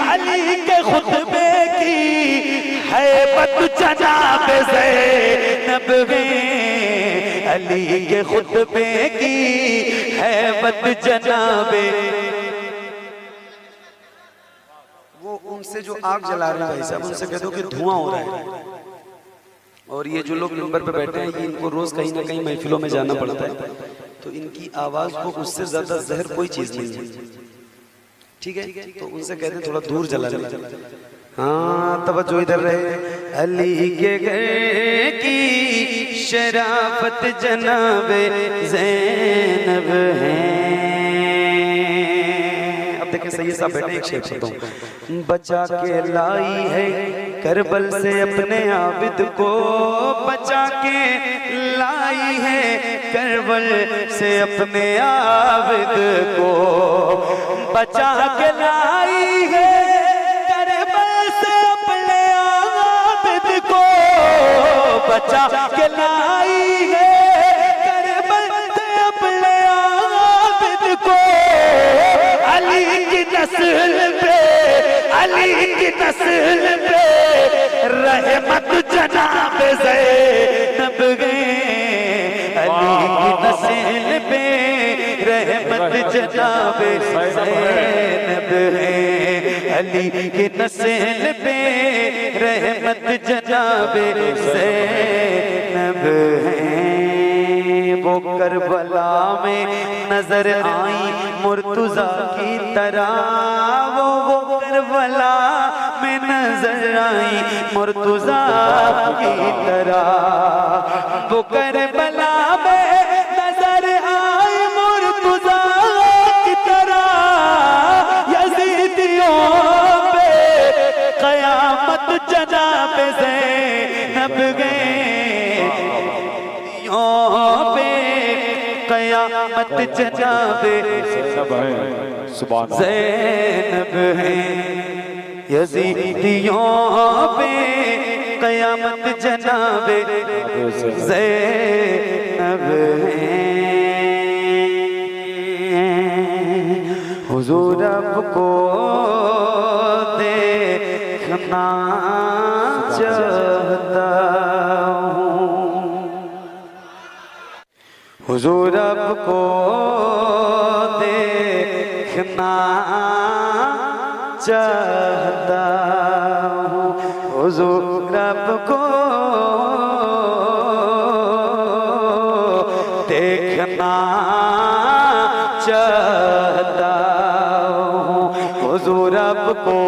अली के खुतबे की हैबत जनाबे ज़ैनब है, अली के खुतबे की हैबत जनाबे। वो उनसे जो आग जला रहे हैं भाई साहब, उनसे कह दो कि धुआं हो रहा है, और ये जो लोग मिंबर पे बैठे हैं, ये इनको रोज कहीं ना कहीं महफिलों में जाना पड़ता है, तो इनकी आवाज को उससे ज्यादा जहर कोई चीज नहीं है, ठीक है? तो उनसे कहते हैं थोड़ा दूर जला लें। हाँ, तवज्जो इधर रहे। अली के घर की शराफत जनाबे ज़ैनब है। अब देखें सही साहब बैठे, एक शेर सुनता हूँ। बचा के लाई है करबल से अपने आबिद को, बचा के लाई है करबल से अपने आबिद को, बचा के लाई है करबल से अपने आबिद को, बचा के लाई है करबल से अपने आबिद को। अली की नस्ल पे, अली की नस्ल पे रहमत जनाब ज़ैनब गए। अली की नस्ल पे रहमत जनाब ज़ैनब है। अली की नस्ल पे रहमत जनाब ज़ैनब है। वो करबला में नजर आई मुर्तुज़ा की तरह, वो करबला में नजर आई मुर्तुज़ा की तरह। वो करबला में नजर आई मुर्तुज़ा की तरह। यज़ीदियों पे क़यामत जनाब ज़ैनब गए। पे क़यामत जनाब ज़ैनब है। यज़ीदियों पे क़यामत जनाब ज़ैनब है। हुज़ूर आपको देखना चाहता हूँ, हुज़ूर आपको देखना चाहता हूँ, हुज़ूर आपको देखना चाहता हूँ, हुज़ूर आपको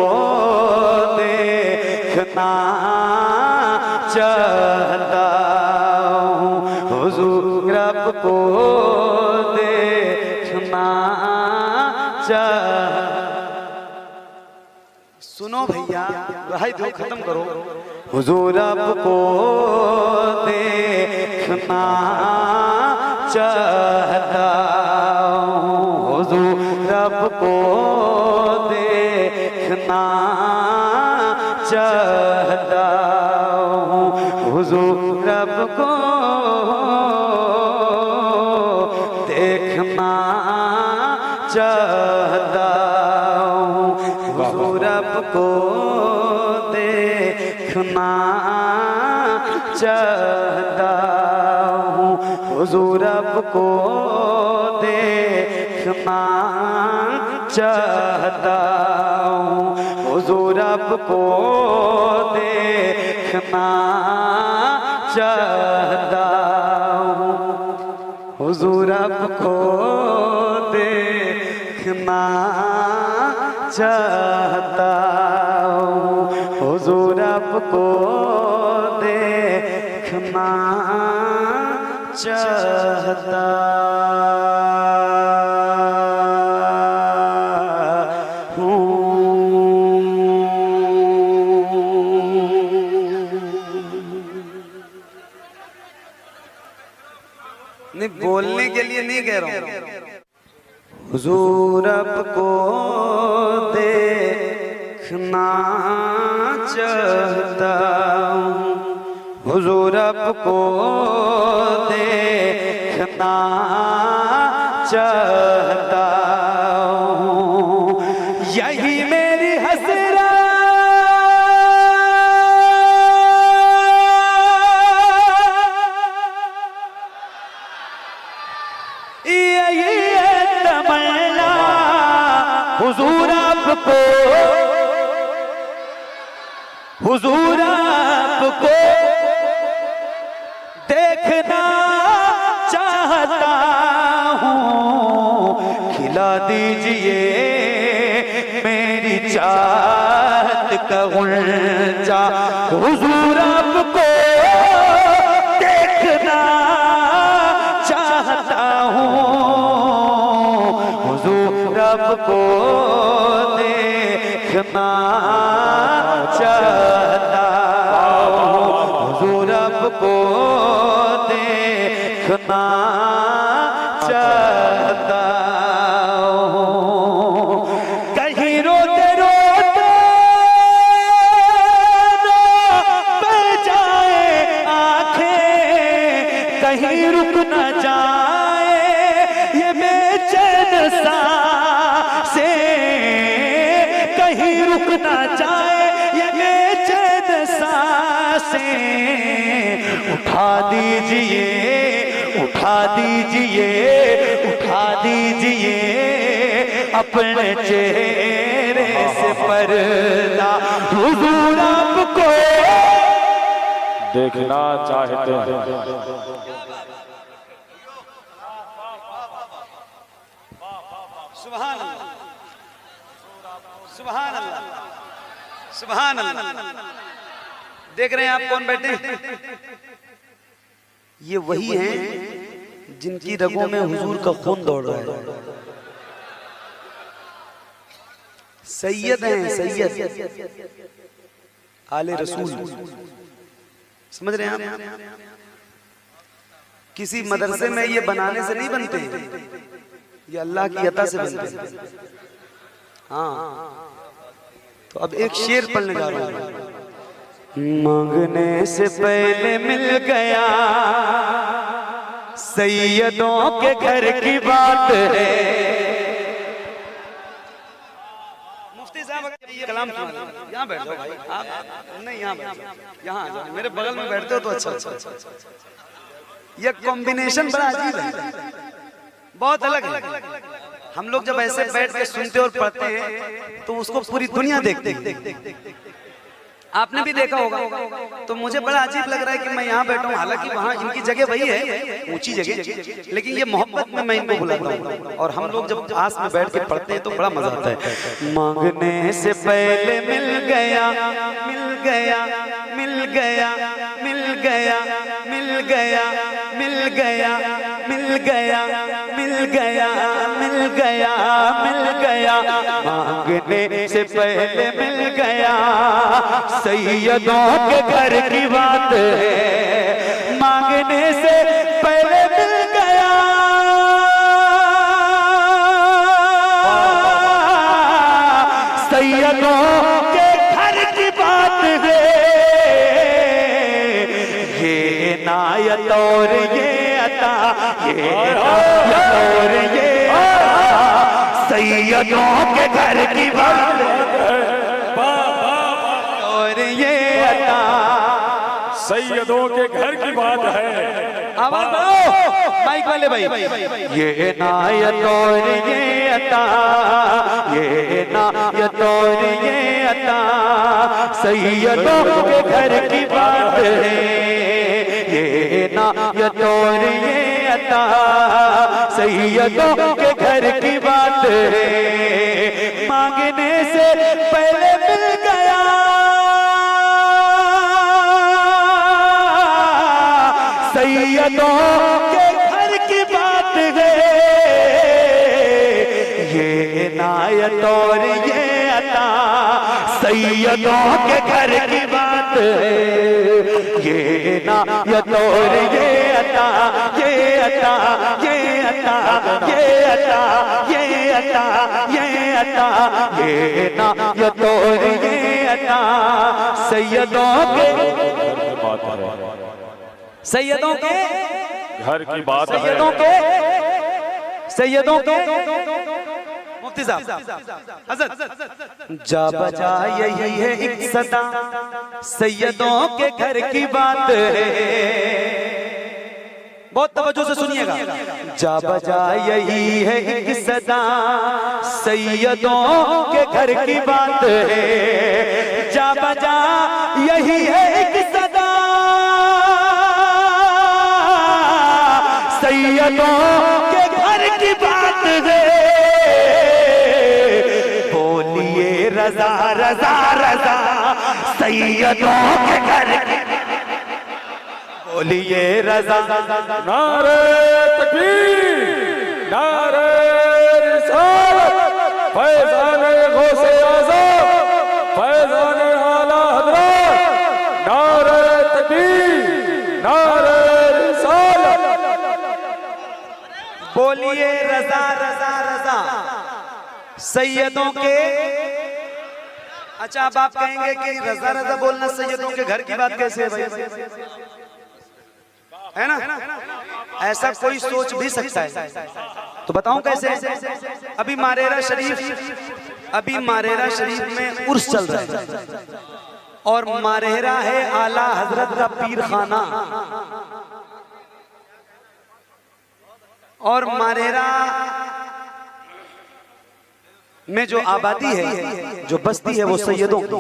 देखना चाहता हूँ, हुज़ूर आपको देखना चाहता। सुनो भैया, भाई दो खत्म करो। हुज़ूर आपको देखना चाहता हूँ, हुज़ूर आपको देखना चाहता हूँ, हुज़ूर आपको देखना चाहता हूँ, हुज़ूर आपको देखना चाहता हूँ, हुज़ूर आपको देखना चाहता हूँ, हुज़ूर आपको देखना चाहता हूँ, हुज़ूर आपको देखना चाहता हूँ, हुज़ूर आपको देखना चाहता हूँ। नहीं, बोलने के लिए नहीं कह रहा हूँ। हुज़ूर आपको देखना चाहता हूँ, हुज़ूर आपको देखना चाहता हूँ। यही मेरी हसरत, यही है तमन्ना। हुज़ूर आपको, हुज़ूर आपको देखना चाहता हूँ। खिला दीजिए मेरी चाहत का गुंजा, हुज़ूर आपको देखना चाहता हूँ, हुज़ूर आपको देखना चाहता हूँ, हुज़ूर आपको देखना चाहता हूँ। कहीं रोते रोते बह जाए आँख रुक न जाए ये बेचैन सांसें, कहीं रुक न जाए ये बेचैन सांसें। उठा दीजिए, उठा दीजिए, उठा दीजिए अपने चेहरे से पर्दा, हुजूर आपको देखना चाहते हैं। सुभान अल्लाह, सुभान अल्लाह, सुभान अल्लाह। देख रहे हैं आप कौन बैठे? ये वही हैं जिनकी रगों में हुजूर का खून दौड़ रहा है। सैयद हैं, सैयद आले रसूल। समझ रहे हैं आप? किसी मदरसे में ये बनाने से नहीं बनते, ये अल्लाह की अता से बनते हैं। हाँ, तो अब एक शेर पढ़ने जा रहा हूं। मांगने से पहले मिल गया, सैयदों के घर की बात है। मुफ्ती साहब ये कलाम सुना, यहाँ बैठ जाओ भाई। आप नहीं, यहाँ बैठ जाओ, यहाँ आ जाओ। मेरे बगल में बैठते हो तो अच्छा अच्छा। ये कॉम्बिनेशन बड़ा अजीब है, बहुत अलग है। हम लोग जब ऐसे बैठ के सुनते और पढ़ते हैं तो उसको पूरी दुनिया देखते हैं। आपने भी देखा होगा। तो मुझे बड़ा अजीब लग रहा है कि मैं यहाँ बैठा हूँ, हालांकि वहाँ इनकी जगह वही है, ऊंची जगह, लेकिन ये मोहब्बत में मैं इनको बुलाता हूँ। और हम लोग जब आस में बैठ के पढ़ते हैं तो बड़ा मजा आता है। मांगने से पहले मिल गया, मिल गया, मिल गया, मिल गया, मिल गया, मिल गया, मिल गया, मिल गया, मिल गया, मिल गया। मांगने से पहले मिल गया, सैयदों के घर की बात है। मांगने से पहले मिल गया, सैयदों के घर की बात है। ये इनायत और ये अता, ये इनायत और ये अता, सैयदों के घर की बात है। सैयदों के घर की बात है। आवाज बढ़ाओ माइक वाले भाई। ये इनायत और ये अता, ये इनायत और ये अता, सैयदों के घर की बात है। ये इनायत और ये अता, सैयदों के घर की बात है। मांगने से पहले मिल गया, सैयदों के घर की बात है। ये इनायत और ये अता, सैयदों के घर की बात है। ये इनायत और ये अता, ये अता, ये अता, ये अता, ये अता, ये अता, ये इनायत और ये अता, सैयदों के बात है, सैयदों के घर की बात है। सैयदों के, सैयदों के मुफ्ती साहब हज़रत जा बजा यही है एक सदा, सैयदों के घर की बात है। बहुत तवज्जो से सुनिएगा। जा बजा यही है एक सदा, सैयदों के घर की बात है। जा बजा यही है एक सदा, सैयदों के घर की बात है। बोलिए रजा रजा रजा, सैयदों के घर की, बोलिए रजा। नारे तकबीर, नारे रिसालत, फैज़ाने गौसे आज़म, फैज़ाने आला हज़रत। नारे तकबीर, नारे रिसालत। बोलिए रजा रजा रजा, सैयदों के। अच्छा अब आप कहेंगे कि रजा रजा बोलना सैयदों के घर की बात कैसे है भाई? है ना? ऐसा कोई सोच भी सकता है? तो बताऊं कैसे? अभी मारेरा शरीफ में उर्स चल रहा है और मारेरा है आला हजरत का पीर खाना, और मारेरा में जो आबादी है, जो बस्ती है, वो सैयदों की।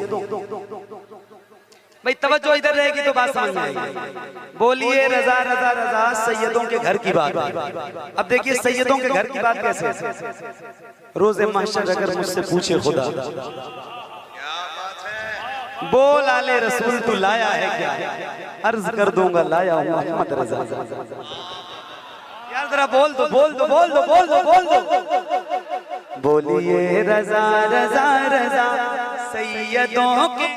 भाई तवज्जो इधर रहेगी तो बात समझ में आएगी। बोलिए रजा रजा रजा, सैयदों के घर की बात। अब देखिए सैयदों के घर की बात कैसे? रोज़े महशर अगर मुझसे पूछे खुदा, बोल आले रसूल तू लाया है क्या, अर्ज कर दूंगा लाया हूं मोहम्मद रजा। यार जरा बोल दो, बोल दो, बोल दो, बोल दो, बोल दो। बोलिए रजा रजा रजा, सैयदों के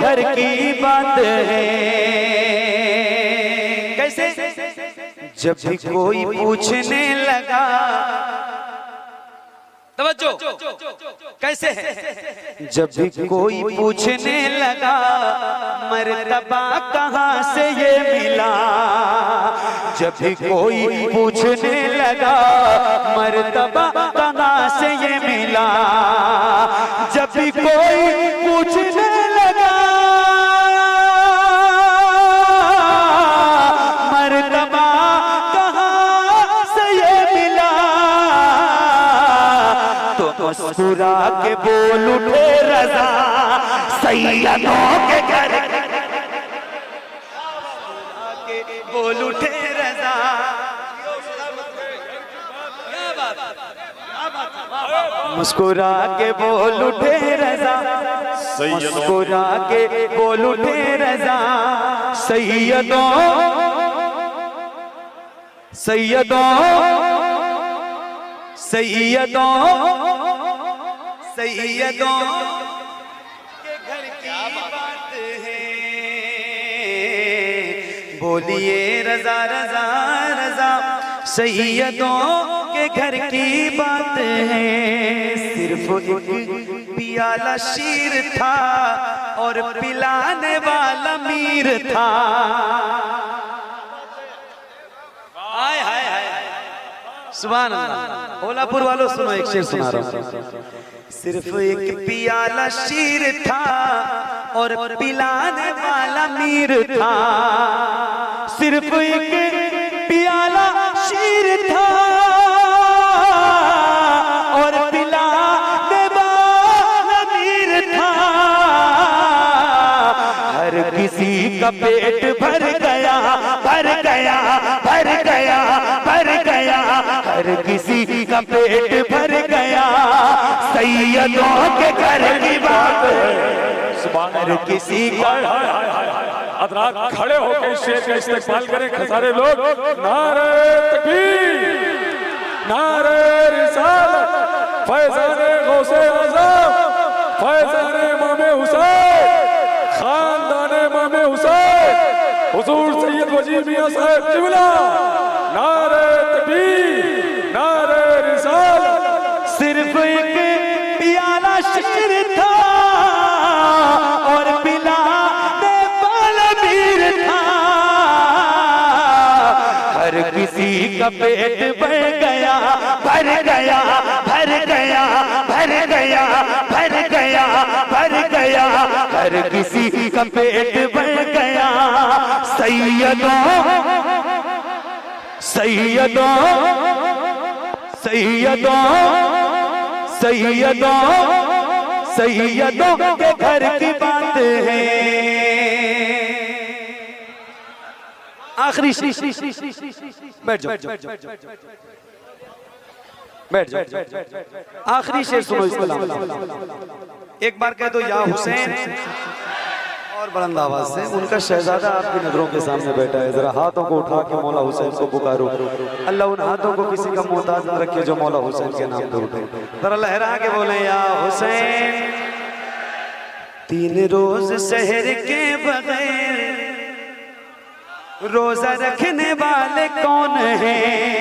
घर की बात है। कैसे? जब भी कोई पूछने लगा, तवज्जो कैसे है? जब भी कोई पूछने लगा मर्तबा कहाँ से ये मिला, जब भी कोई पूछने लगा मर्तबा कहाँ से ये मिला, जब भी कोई पूछने लगा मर्तबा कहाँ से ये मिला, तो मुस्कुरा के बोल उठे रजा, सैयदों के घर बोल उठे रजा। मुस्कुरा के बोल उठे रजा, मुस्कुरा के बोल उठे रजा, सैयदों सैयदों सैयदों सैयदों के घर की बात है। बोलिए रजा रजा रजा, सैयदों के घर की बात है। सिर्फ एक पियाला शीर था और पिलाने वाला मीर था। हाय हाय हाय, सुभान अल्लाह। ओलापुर वालों सुनो, एक शेर सुना रहा हूं। सिर्फ एक पियाला शीर था और पिलाने वाला मीर था। सिर्फ एक पियाला शीर था और पिलाने वाला मीर था। हर किसी का पेट भर गया, भर गया, भर गया, भर गया, हर किसी का पेट भर गया। सैयदों के घर की बात है, हर किसी का। हजरात खड़े होकर शेर का इस्तेमाल करें सारे लोग। नारे तकबीर, नारे रिसालत, फैज़ाने गौसे आज़म, फैज़ाने इमामे हुसैन, खानदाने इमामे हुसैन, हुजूर सैयद वजीर मियां साहब क़िबला। नारे तकबीर, नारे रिसालत। सिर्फ एक पियाला शीर था और पिलाने वाला मीर था। हर किसी का पेट भर गया, भर गया, भर गया, भर गया, भर गया, भर गया, हर किसी का पेट भर गया। सैयदों सैयदों सैयदों सैयदों सैयदों के घर की बात है। आखिरी बैठ जाओ, बैठ जाओ। आखिरी शेर सुनो इसको। एक बार कह दो या हुसैन, और बुलंद आवाज से। उनका शहजादा आपकी नजरों के सामने बैठा है, जरा हाथों को उठा के मौला हुसैन को पुकारो। अल्लाह उन हाथों को किसी का मोहताज न रखे जो मौला हुसैन के नाम पे उठे। जरा लहरा के बोले या हुसैन। 3 रोज सहर के बगैर रोजा रखने वाले कौन हैं?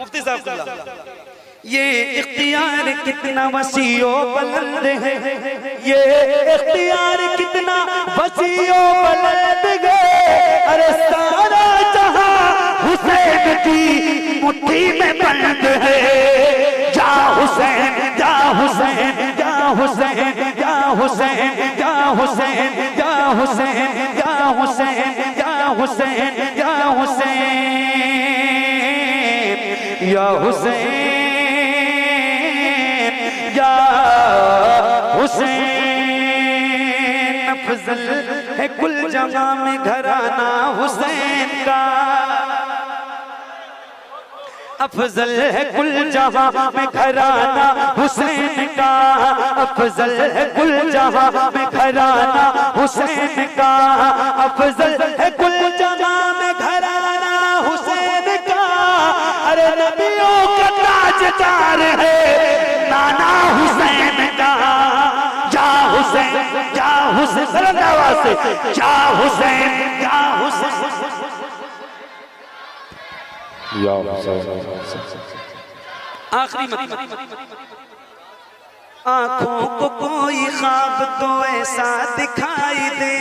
मुफ्ती साहब ये इख्तियार कितना वसीओ बुलंद है, ये इख्तियार कितना वसीओ बुलंद है। अरे सारा जहां हुसैन की मुट्ठी में बंद है। जा हुसैन जा हुसैन जा हुसैन जा हुसैन जा हुसैन जा हुसैन जा हुसैन जा हुसैन या हुसैन या हुसैन या हुसैन। अफजल है कुल जगह में घराना हुसैन का, अफजल है कुल जहां में घराना हुसैन का, अफजल है कुल जहां में घराना हुसैन का, अफजल है कुल जहां में घराना हुसैन का। अरे नबियों का ताजदार है नाना हुसैन का। जा हुसैन जा हुसैन सल्लल्लाहु अलैहि वसल्लम जा हुसैन जा हुसैन या हुसैन। आखिरी मतलब आंखों को कोई ख्वाब तो ऐसा दिखाई दे,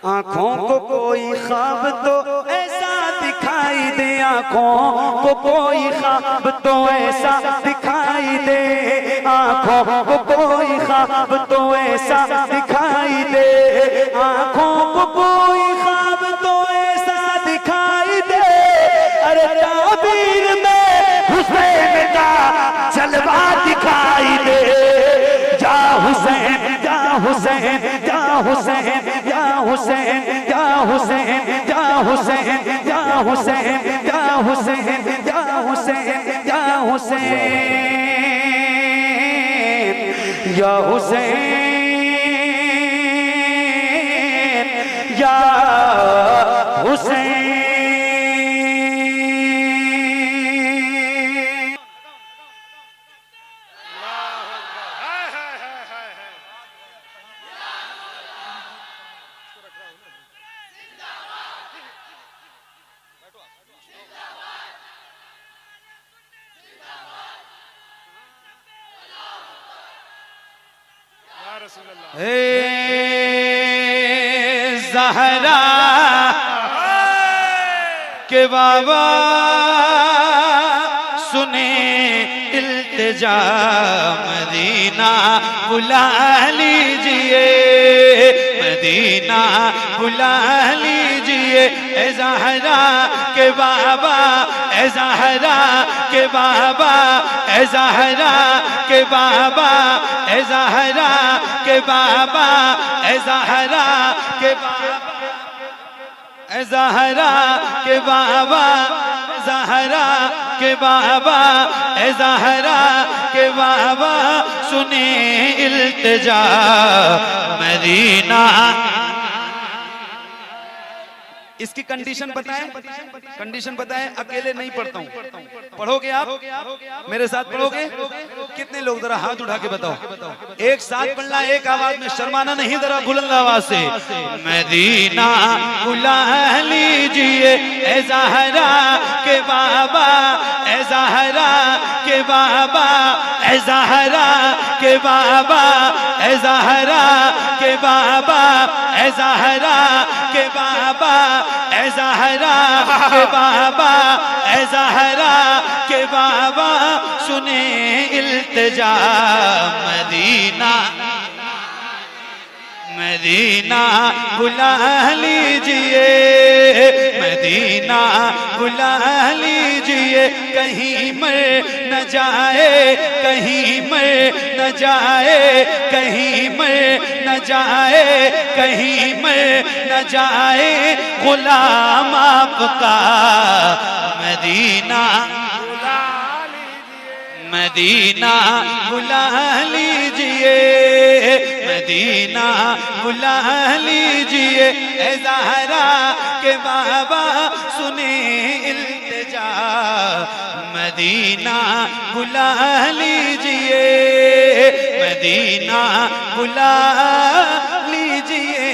आंखों को कोई ख्वाब तो ऐसा दिखाई दे, आंखों को कोई ख्वाब तो ऐसा दिखाई दे, आंखों को कोई ख्वाब तो ऐसा दिखाई दे, आंखों को कोई ख्वाब तो ऐसा दिखाई दे। अरे ताबीर में हुसैन का जलवा दिखाई दे। जा हुसैन जा हुसैन जा हुसैन या हुसैन या हुसैन या हुसैन या हुसैन या हुसैन या हुसैन या हुसैन या हुसैन या हुसैन। ज़हरा के बाबा सुने इल्तिजा मदीना बुला लीजिए, मदीना बुला लीजिए। ए ज़हरा के बाबा ए ज़हरा के बाबा ए ज़हरा के बाबा ए ज़हरा के बाबा ए ज़हरा के बाबा ए ज़हरा के बाबा ज़हरा के बाबा ए ज़हरा के बाबा सुने इल्तिजा मदीना। इसकी कंडीशन बताएं, कंडीशन बताएं। अकेले नहीं पढ़ता हूँ, पढ़ोगे आप मेरे साथ पढ़ोगे? कितने लोग जरा हाथ उठा के बताओ। एक साथ पढ़ना, एक आवाज में, शर्माना नहीं, जरा बुलंद आवाज से। मदीना बुला लीजिए ए ज़हरा के बाबा ए ज़हरा के बाबा ए ज़हरा के बाबा ए ज़हरा के बाबा ए ज़हरा के बाबा ए ज़हरा के बाबा ए ज़हरा के बाबा सुने इल्तिजा मदीना, मदीना बुला लीजिए, मदीना बुला लीजिए। कहीं मर न जाए, कहीं मर न जाए, कहीं मर न जाए, कहीं मर न जाए गुलाम आपका मदीना, मदीना बुला लीजिए, मदीना बुला लीजिए। ए ज़हरा के बाबा सुने इल्तिजा मदीना बुला लीजिए, मदीना बुला लीजिए।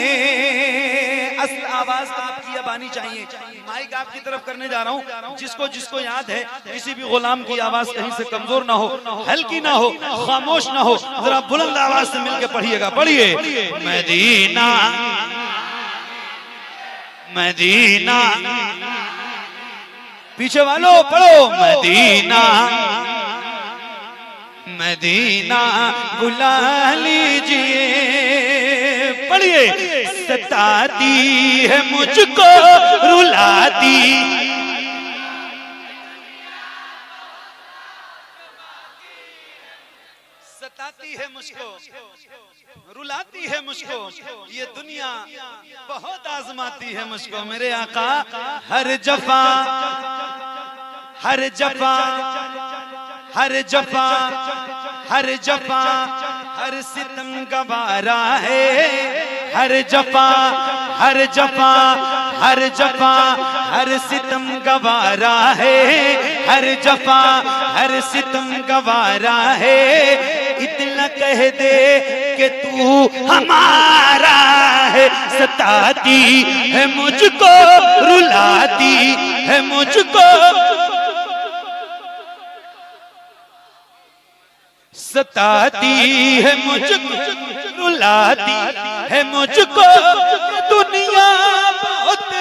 असल आवाज आपकी अब पानी चाहिए। माइक आपकी तरफ करने जा रहा हूँ, जिसको जिसको याद है, किसी भी गुलाम की आवाज कहीं से कमजोर ना हो, हल्की ना हो, खामोश ना हो, जरा बुलंद आवाज से मिलकर पढ़िएगा। पढ़िए, मदीना मदीना, पीछे वालों पढ़ो, मदीना मदीना बुला लीजिए। पढ़िए, सताती है मुझको रुलाती, सताती है मुझको रुलाती है मुझको, ये दुनिया बहुत आजमाती है मुझको। मेरे आका हर जफा हर जफा हर जफा हर जफा हर सितम गवारा है, हर जफा हर जफा हर जफा हर सितम गवारा है, हर जफा हर सितम गवारा है। इतना कह दे कि तू हमारा है, सताती है मुझको रुलाती है मुझको, सताती है मुझको रुलाती है मुझको, दुनिया बहुत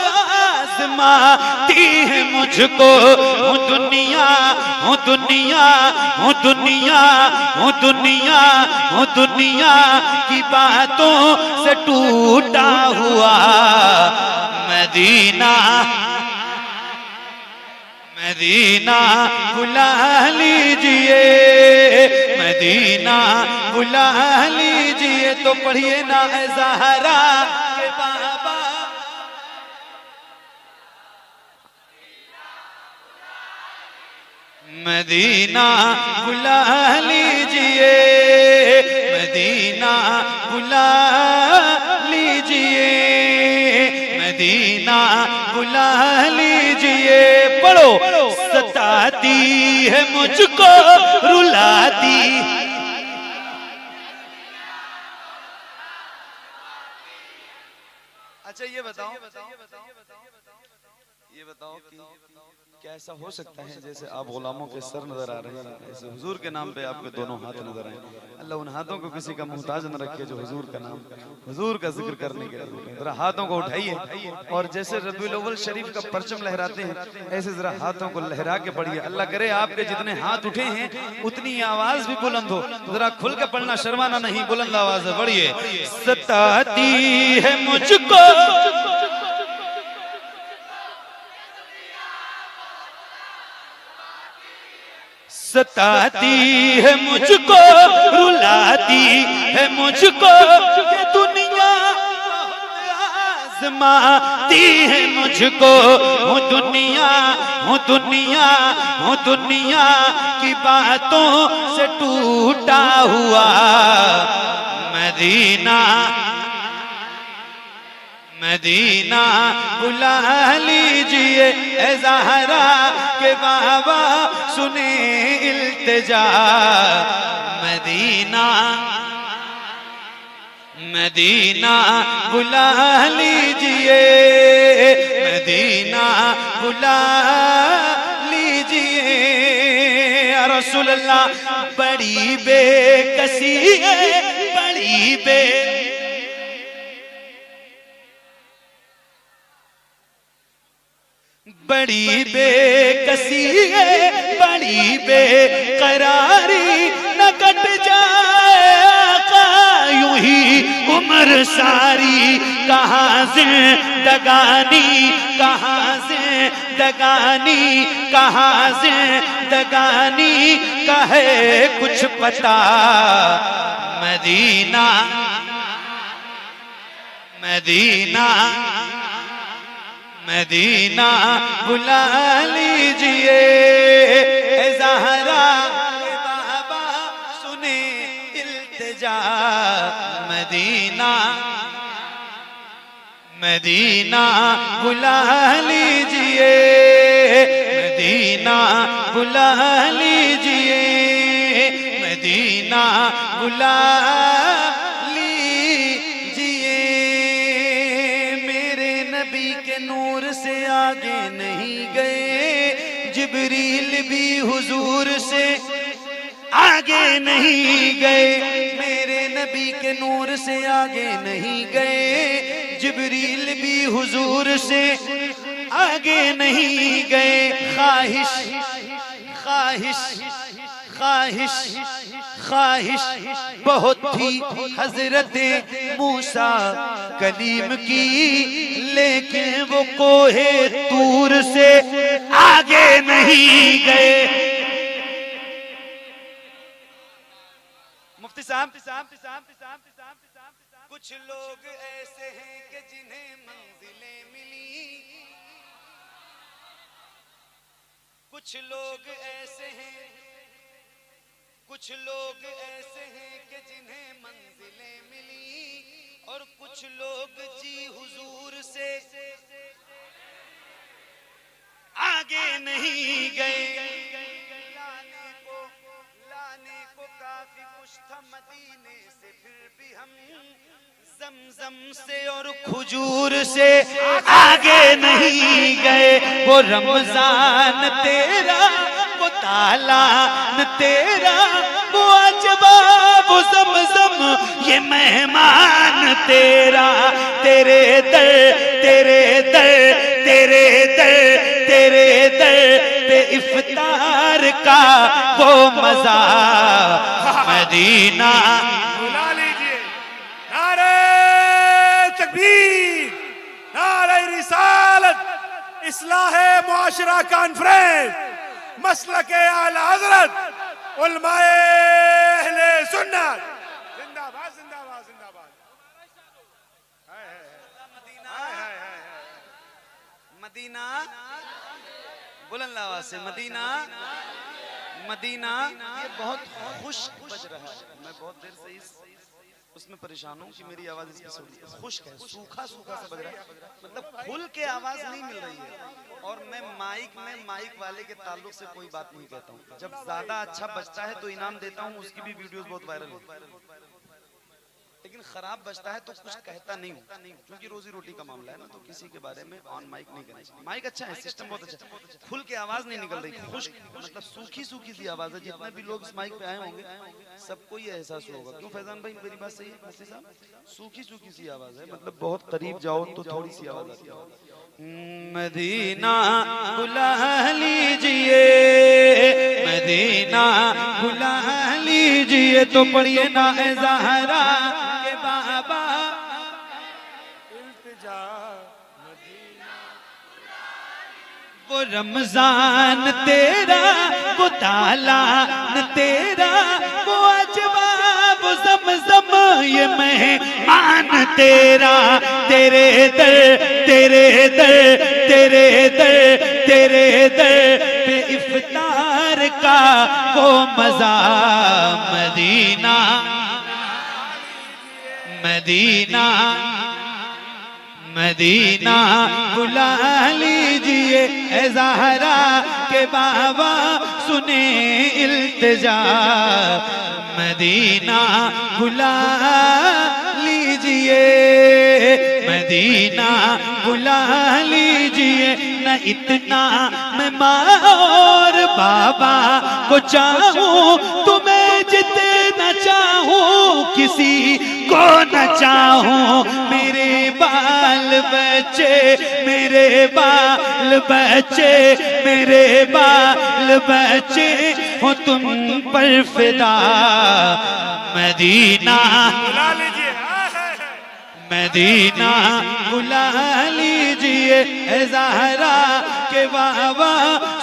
आजमाती है मुझको। हूँ दुनिया हूँ दुनिया हूँ दुनिया हूँ दुनिया हूँ दुनिया की बातों से टूटा हुआ। मदीना मदीना बुला लीजिए, मदीना बुला लीजिए। तो पढ़िए ना है ज़हरा के बाबा, मदीना बुला लीजिए, मदीना बुला लीजिए, मदीना बुला लीजिए। पढ़ो, सताती है मुझको रुलाती, अच्छा ये बताओ कि क्या ऐसा हो सकता है जैसे आप गुलामों के सर नजर आ रहे हैं, ऐसे हुजूर के नाम पे आपके दोनों हाथ नजर आए। अल्लाह उन हाथों को किसी का मुहताज न रखे जो हुजूर का नाम, हुजूर का जिक्र करने के लिए। जरा हाथों को उठाइए और जैसे रबीउल अव्वल शरीफ का परचम लहराते हैं, ऐसे जरा हाथों को लहरा के पढ़िए। अल्लाह करे आपके जितने हाथ उठे हैं उतनी आवाज भी बुलंद हो। जरा खुल के पढ़ना, शर्माना नहीं, बुलंद आवाज है। पढ़िए, सताती है मुझको सताती है मुझको रुलाती है मुझको, ये दुनिया आजमाती है मुझको। हूँ दुनिया हूँ दुनिया हूँ दुनिया की बातों से टूटा हुआ। मदीना मदीना बुला लीजिए, ए ज़हरा के बाबा सुने इल्तिजा। मदीना मदीना बुला लीजिए, मदीना बुला लीजिए। या रसूल अल्लाह, बड़ी बेकसी है, बड़ी बड़ी बेकसी है, बड़ी बेकरारी, न कट जाए आका यूं ही उम्र सारी। कहाँ जिंदगानी कहाँ जिंदगानी कहाँ जिंदगानी का है कुछ पता। मदीना मदीना मदीना बुला लीजिए, ए ज़हरा के बाबा सुने इल्तिजा। मदीना मदीना बुला लीजिए, मदीना बुला लीजिए, मदीना बुला लीजिए। मेरे नबी के नूर नूर से आगे नहीं गए, जिब्रील भी हुजूर से आगे नहीं गए, मेरे नबी के नूर से आगे नहीं गए, जिब्रील भी हुजूर से आगे नहीं गए। ख्वाहिश ख्वाहिश ख्वाहिश ख्वाहिश बहुत थी हजरत मूसा कलीम की, लेकिन वो कोहे तूर से आगे नहीं गए। मुफ्ती साहब, कुछ लोग ऐसे हैं कि जिन्हें मंजिलें मिली, कुछ लोग ऐसे हैं, कुछ लोग ऐसे हैं कि जिन्हें मंजिलें मिली, और कुछ लोग जी हुजूर से आगे नहीं गए। लाने को काफी कुछ था मदीने से, फिर भी हम जमजम से और खजूर से आगे नहीं गए। वो रमजान तेरा, वो तालान तेरा, वो अजबा, वो जमजम, ये मेहमान तेरा, तेरे दर तेरे दर तेरे दर तेरे दर पे इफ्तार का वो मजा मदीना। बुला लीजिए। नारे तकबीर, नारे रिसालत, इस्लाहे मुआशरा कॉन्फ्रेंस, मसलके आला हजरत उलमाए अहले सुन्नत जिंदाबाद जिंदाबाद जिंदाबाद। मदीना, बुलंद आवाज से मदीना मदीना। ये बहुत खुश बज रहा है, मैं बहुत देर से उसमें परेशान हूँ कि मेरी आवाज इसमें खुश्क है, सूखा सूखा सा बज रहा है, मतलब खुल के आवाज नहीं मिल रही है। और मैं माइक में माइक वाले के ताल्लुक से कोई बात नहीं कहता हूँ, जब ज्यादा अच्छा बजता है तो इनाम देता हूँ, उसकी भी वीडियोस बहुत वायरल होती है, लेकिन खराब बजता है तो कुछ कहता नहीं हूँ, क्योंकि रोजी रोटी का मामला है ना, तो किसी के बारे में ऑन माइक नहीं करना चाहिए। माइक अच्छा है, सिस्टम बहुत अच्छा है, खुल के आवाज नहीं निकल रही, खुश्क मतलब सूखी सूखी सी आवाज है। जितने भी लोग इस माइक पे आए होंगे सबको ये एहसास होगा। क्यों फैजान भाई, मेरी बात सही है मुफ्ती साहब? सूखी सूखी सी आवाज है, मतलब बहुत करीब जाओ तो थोड़ी सी आवाज आती है। मदीना बुला लीजिए, मदीना बुला लीजिए, तो पढ़िए ना ए ज़हरा के बाबा इल्तिजा मदीना। वो रमजान तेरा, वो तालान तेरा, वो अजबा, वो जमजम, ये मेहमान तेरा, तेरे दर तेरे दर तेरे दर तेरे दर पे इफ्तार का वो मजा मदीना मदीना मदीना बुला लीजिए ए ज़हरा के बाबा सुने इल्तिजा। मदीना बुला लीजिए, मदीना बुला लीजिए, न इतना मैं माँ और बाबा को चाहूँ, तुम्हें जितना चाहूँ किसी को न चाहूँ। मेरे बाल बच्चे, मेरे बाल बच्चे, मेरे बाल बच्चे हो तुम पर फिदा। मदीना बुला लीजिए, मदीना बुला लीजिए ए ज़हरा के बाबा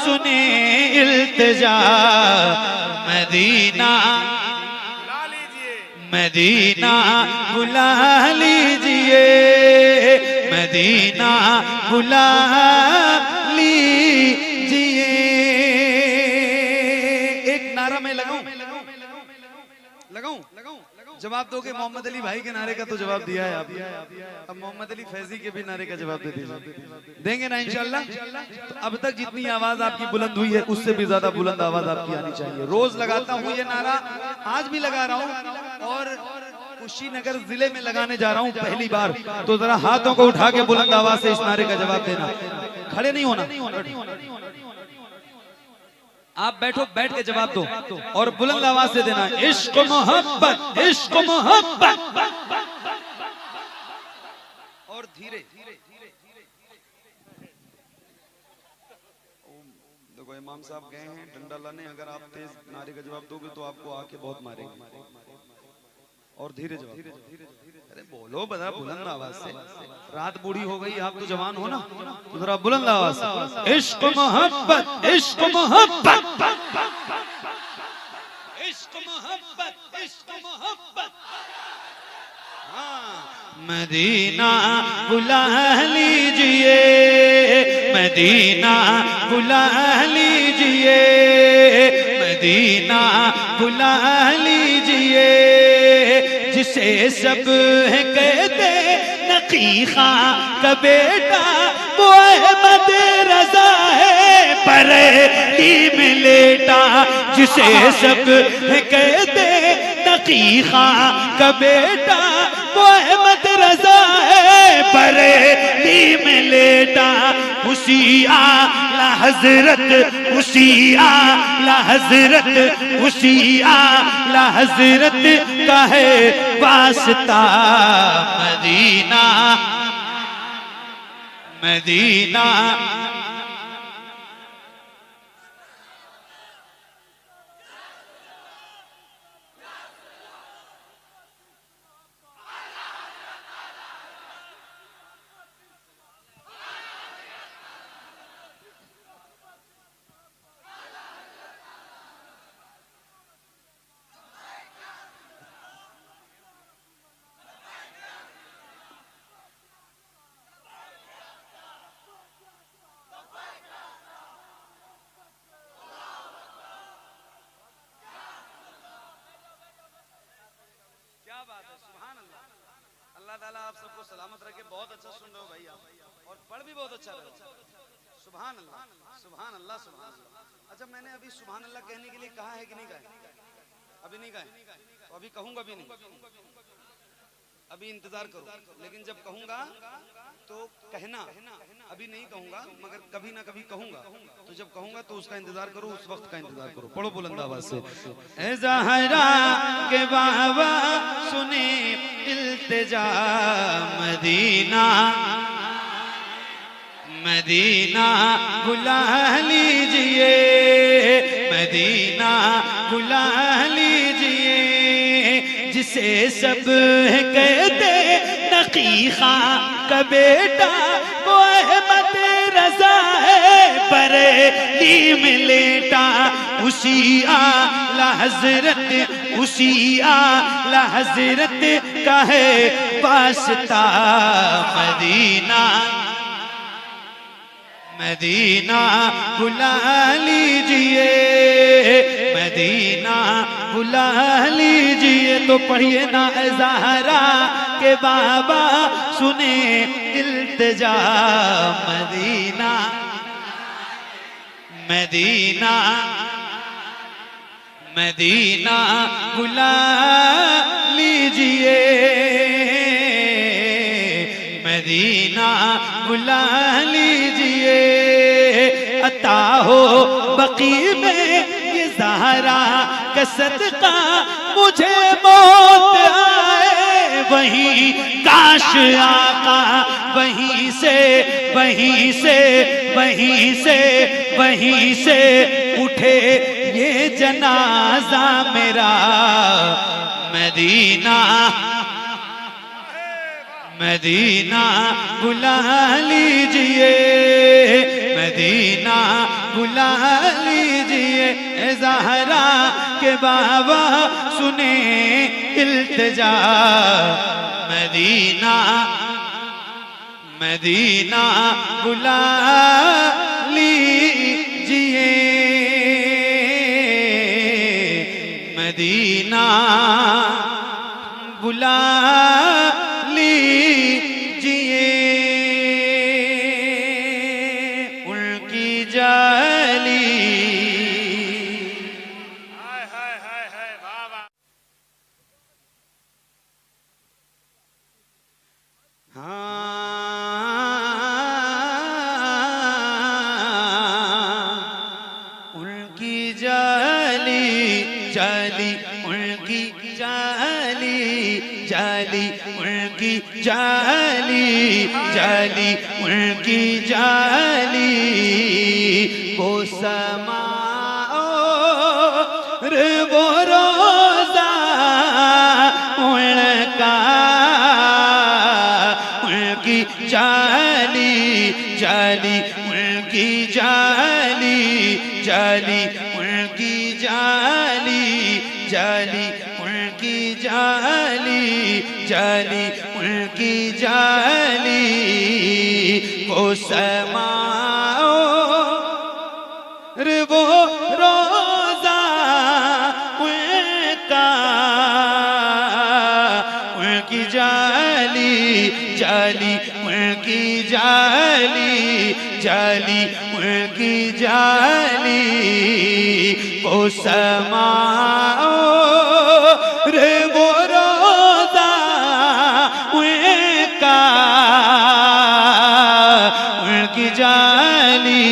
सुने इल्तिजा। मदीना बुला लीजिए, मदीना बुला लीजिए, मदीना बुला लीजिए। एक नारा में लगाऊं जवाब दोगे? मोहम्मद अली भाई के नारे का तो जवाब दिया है आपने, अब मोहम्मद अली फैजी के भी नारे का जवाब दे दीजिए। देंगे ना इंशाल्लाह? तो अब तक जितनी आवाज आपकी बुलंद हुई है उससे भी ज्यादा बुलंद आवाज आपकी आनी चाहिए। रोज लगाता हूँ ये नारा, आज भी लगा रहा हूँ, और कुशीनगर जिले में लगाने जा रहा हूँ पहली बार, तो जरा हाथों को उठा के बुलंद आवाज से इस नारे का जवाब देना। खड़े नहीं होना, आप बैठो, बैठ के जवाब दो और बुलंद आवाज से देना, इश्क मोहब्बत, इश्क मोहब्बत। और धीरे देखो, इमाम साहब गए हैं डंडा लाने, अगर आप तेज नारे का जवाब दोगे तो आपको आके बहुत मारेंगे। और धीरे जवाब, अरे बोलो बड़ा बुलंद आवाज से, रात बूढ़ी हो गई, आप तो जवान हो ना, तो जरा बुलंद आवाज से, इश्क मोहब्बत, इश्क मोहब्बत, इश्क मोहब्बत, इश्क मोहब्बत। मदीना बुला लीजिए, मदीना बुला लीजिए, मदीना बुला लीजिए, जिसे सब कहते नकीखा का बेटा वो अहमद रजा है बरेली में लेटा, जिसे सब कहते नकीखा का बेटा वो अहमद रजा है बरेली में लेटा। उसी आला हजरत, उसी आला हजरत, उसी आला हजरत का है वास्ता मदीना, मदीना। क्या बात है, सुभान अल्लाह। अल्लाह ताला आप सबको सलामत रखे। बहुत अच्छा सुन रहे हो भाई आप, और पढ़ भी बहुत अच्छा रहे। सुभान अल्लाह, सुभान अल्लाह, सुभान अल्लाह। अच्छा, मैंने अभी सुभान अल्लाह कहने के लिए कहा है कि नहीं कहा? अभी नहीं कहा, तो अभी कहूंगा भी नहीं, अभी इंतजार करो, लेकिन जब कहूंगा तो कहना। अभी नहीं कहूंगा, मगर कभी ना कभी कहूंगा, तो जब कहूंगा तो उसका इंतजार करो, उस वक्त का इंतजार करो। पढ़ो बुलंद आवाज से, ए ज़हरा के बाबा सुने इल्तिजा मदीना, मदीना बुला लीजिए, मदीना बुला लीजिए, जिसे सब कहते नकीखा का बेटा वो अहमद रजा है बरेली में लेटा। उसी आला हजरत, उसी आला हजरत का है वास्ता मदीना, मदीना बुला लीजिए, मदीना बुला लीजिए। तो पढ़िए ना, ज़हरा के बाबा सुने इल्तिजा मदीना, मदीना, मदीना बुला लीजिए, मदीना बुला लीजिए। अता हो बकी में ये ज़हरा का सदका मुझे मौत आए, वहीं काश आका वहीं से, वहीं से, वहीं से, वहीं से उठे ये जनाजा मेरा मदीना, मदीना बुला लीजिए, मदीना बुला लीजिए। ए ज़हरा के बाबा सुने इल्तिजा मदीना, मदीना बुला लीजिए, मदीना बुला लीजिए। उनकी जाली उनकी जाली जाली उनकी जाली जाली उनकी जाली जाली उनकी जाली वो समाओ रे वो रोजा उनका उनकी जाली जाली उनकी जाली जाली उनकी जाली जाली उनकी जाली जाली उनकी जाली वो समाओ रे वो रोजा उनका उनकी जाली जाली उनकी जाली जाली उनकी जाली वो समाओ रे वो रोजा उनका उनकी जाली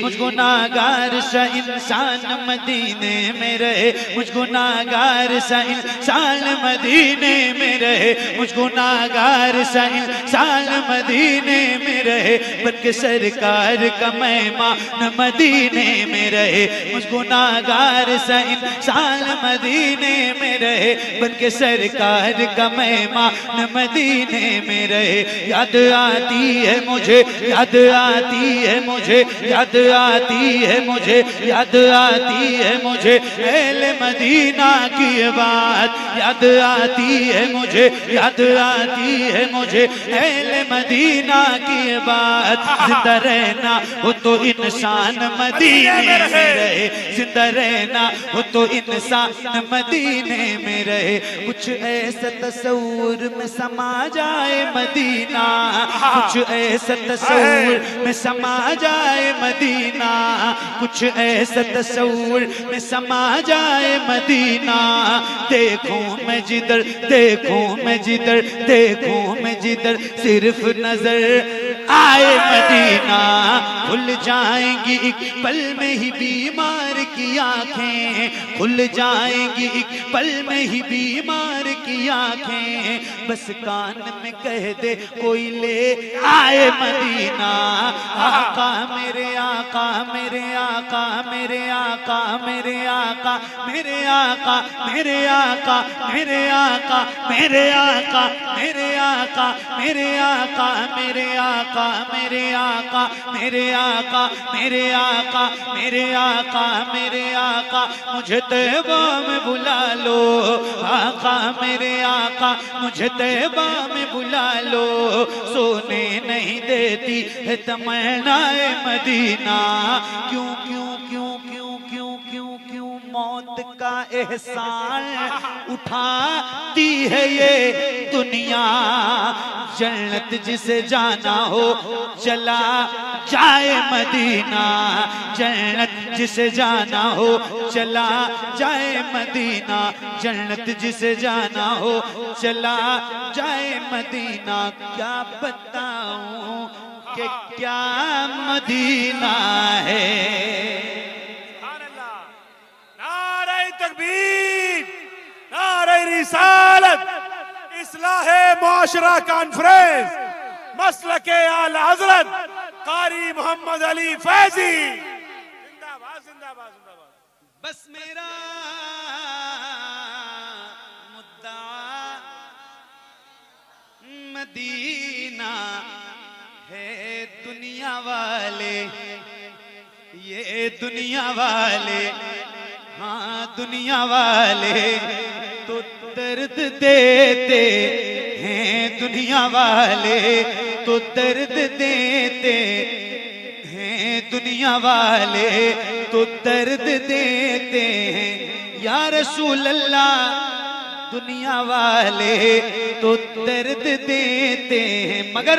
मुझको नागार सा इंसान मदीने में रहे मुझको नागार सा इंसान मदीने में रहे मुझको नागार सा इंसान मदीने में रहे बल्कि सरकार का मेहमान मदीने में रहे मुझको नागार सा इंसान मदीने में रहे बल्कि सरकार का मेहमान मदीने में रहे याद आती है मुझे याद आती है मुझे याद आती है मुझे याद आती है मुझे अहले मदीना की बात याद आती है मुझे याद आती है मुझे अहले मदीना की बात जिंदा रहना हो तो इंसान मदीने में रहे जिंदा रहना हो तो इंसान मदीने में रहे कुछ ऐसा तस्वूर में समा जाए मदीना कुछ ऐसा तस्वूर में समा जाए मदीना कुछ ऐसा तस्वूर में समा जाए मदीना देखूं मैं जिधर देखूं मैं जिधर देखूं मैं जिधर सिर्फ नजर आए मदीना खुल जाएंगी एक पल में ही बीमार की आंखें खुल जाएंगी एक पल में ही बीमार की आंखें बस कान में कह दे कोई ले आए मदीना आका मेरे आका मेरे आका मेरे आका मेरे आका मेरे आका मेरे आका मेरे आका मेरे आका मेरे आका मेरे आका मेरे आका मेरे आका मेरे आका मेरे आका मेरे आका मेरे आका मुझे तैबा में बुला लो आका मेरे आका मुझे तैबा में बुला लो सोने नहीं देती है तमन्नाए मदीना क्यों क्यों क्यों क्यों क्यों क्यों क्यों मौत का एहसान उठाती है ये दुनिया जन्नत जिसे जाना हो चला जाए मदीना जन्नत जिसे जाना हो चला जाए मदीना जन्नत जिसे जाना हो चला जाए मदीना क्या बताऊं कि क्या मदीना है नारे तकबीर नारे रिसालत इस्लाहे मुआशरा कॉन्फ्रेंस मसलके आला हजरत कारी मोहम्मद अली फैजी जिंदाबाद जिंदाबाद जिंदाबाद बस मेरा मुद्दा मदीना है दुनिया वाले ये दुनिया वाले हाँ दुनिया वाले तो दर्द देते हैं दुनिया वाले तो दर्द देते हैं दुनिया वाले तो दर्द देते हैं या रसूल अल्लाह दुनिया वाले तो दर्द देते हैं, मगर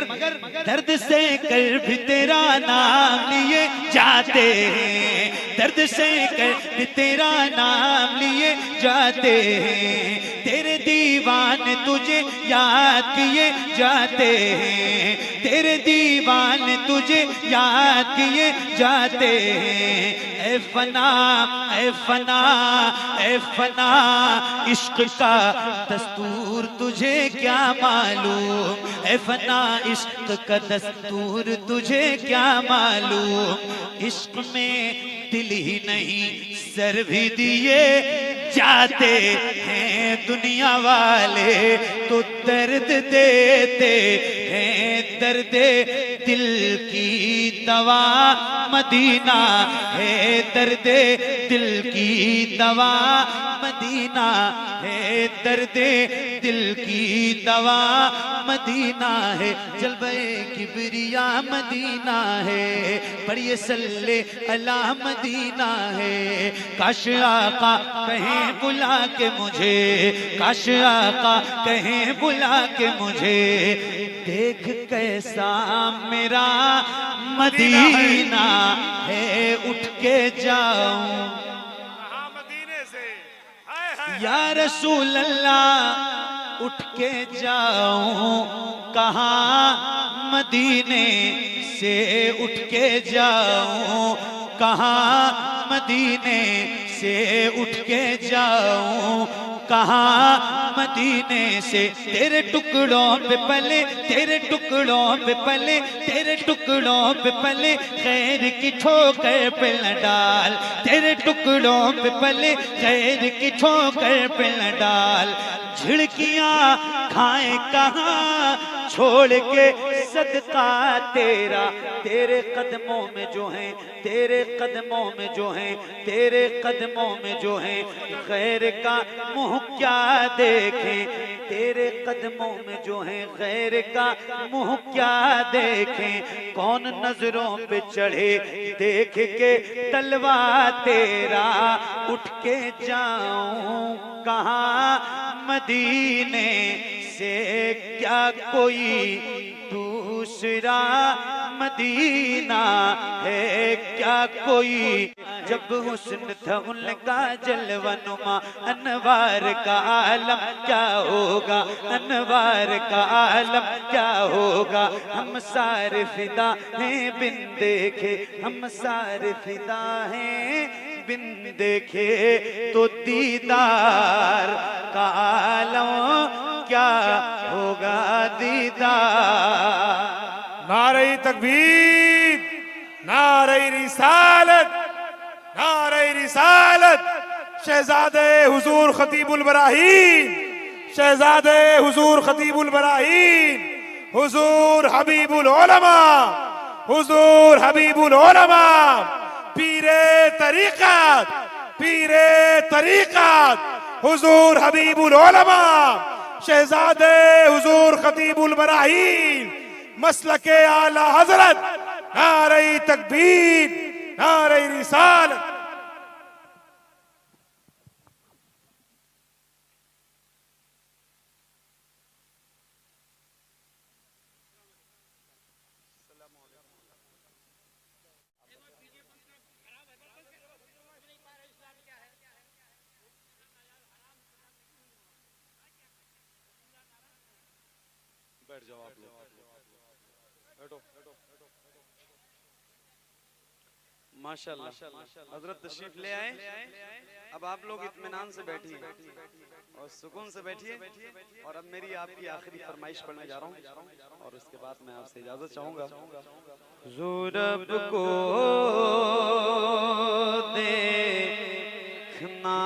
दर्द से कर भी तेरा नाम लिए जाते हैं, दर्द से कर भी तेरा नाम लिए जाते हैं, तेरे दीवाने तुझे याद किए जाते हैं, तेरे दीवाने तुझे याद किए जाते हैं। ऐ फना, ऐ फना, ऐ फना, इश्क का दस्तूर तुझे क्या मालूम, ऐ फना इश्क का दस्तूर तुझे क्या मालूम, इश्क में दिल ही नहीं सर भी दिए जाते हैं, दुनिया वाले तो दर्द देते हैं, दर्द दिल की दवा मदीना है, दर्द दिल की दवा मदीना है, दर्द दिल की दवा मदीना है, जलवे किबरिया मदीना है, पढ़िए सल्ले अला मदीना है। काश आका कहें बुला के मुझे, काश आका कहें बुला के मुझे, देख कैसा मेरा मदीना है, उठ के जाऊं मदीने से या रसूल अल्लाह, उठ के जाऊं कहाँ मदीने से, उठ के जाऊं कहाँ मदीने से, उठ के जाऊं कहाँ मदीने से, तेरे टुकड़ों पे पले, तेरे टुकड़ों पे पले, तेरे टुकड़ों पे पले, खैर की ठोकर पे न डाल, तेरे टुकड़ों पे पले, खैर की ठोकर पे न डाल, झिड़कियाँ खाए कहाँ छोड़ के सदका तेरा, तेरे कदमों में जो है, तेरे कदमों में जो है, तेरे कदमों में जो है, गैर का मुँह क्या देखें, तेरे कदमों में जो है, गैर का मुँह क्या देखें, कौन नजरों पे चढ़े देख के तलवा तेरा, उठ के जाऊं कहाँ मदीने से, क्या कोई दूसरा मदीना है, क्या कोई, जब हुस्न था उनका जलवनुमा, अनवार का आलम क्या होगा, अनवार का आलम क्या होगा, हम सारे फिदा हैं बिन देखे, हम सारे फिदा हैं बिन देखे, तो दीदार का आलम क्या होगा, दीदार। नारे तकबीर, नारे रिसालत, नारे रिसालत, शहजादे हुजूर खतीबुल बराहीन, शहजादे हुजूर खतीबुल बराहीन, हुजूर हबीबुल उलमा, हुजूर हबीबुल उलमा, पीरे तरीक़त, पीरे तरीक़त, हुजूर हबीबुल उलमा, शहजादे हुजूर खतीबुल बराहीन, मसलके आला हजरत, नारे तकबीर, नारे रिसालत। बैठ जाओ आप लोग, बैठो। माशाल्लाह, हजरत तशरीफ ले आए, अब आप लोग इत्मीनान से बैठिए और सुकून से बैठिए, और अब मेरी आपकी आखिरी फरमाइश पढ़ने जा रहा हूँ और उसके बाद मैं आपसे इजाजत चाहूंगा। ज़ुरब को देखना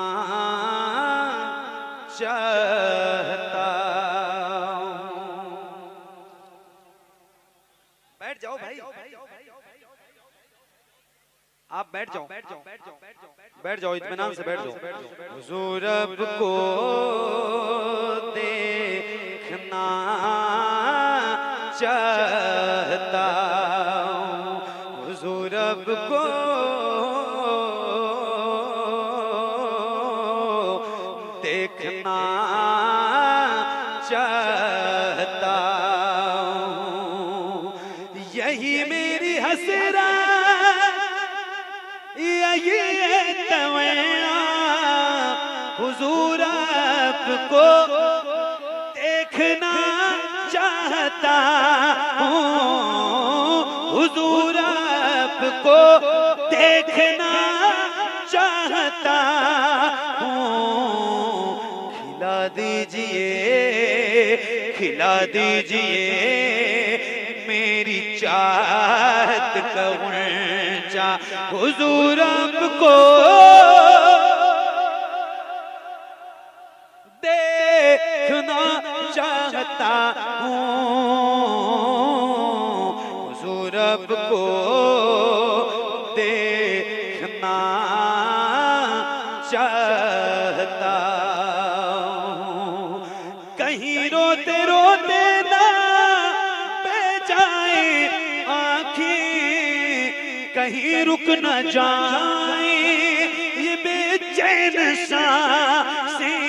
चाहता हूं। बैठ जाओ भाई, आप बैठ जाओ, बैठ जाओ, इत्मीनान से बैठ जाओ। ज़ुरब को देखना चाहता हूं, ज़ुरब को देखना को देखना चाहता हूँ, हुजूर आपको देखना चाहता हूँ। खिला दीजिए मेरी चाहत का गुंचा, हुजूर आपको देखना चाहता हूँ, हुजूर आपको देखना चाहता हूँ। कहीं रोते रोते ना बह जाए आँखें, कहीं रुक न जाए ये बेचैन सांसें,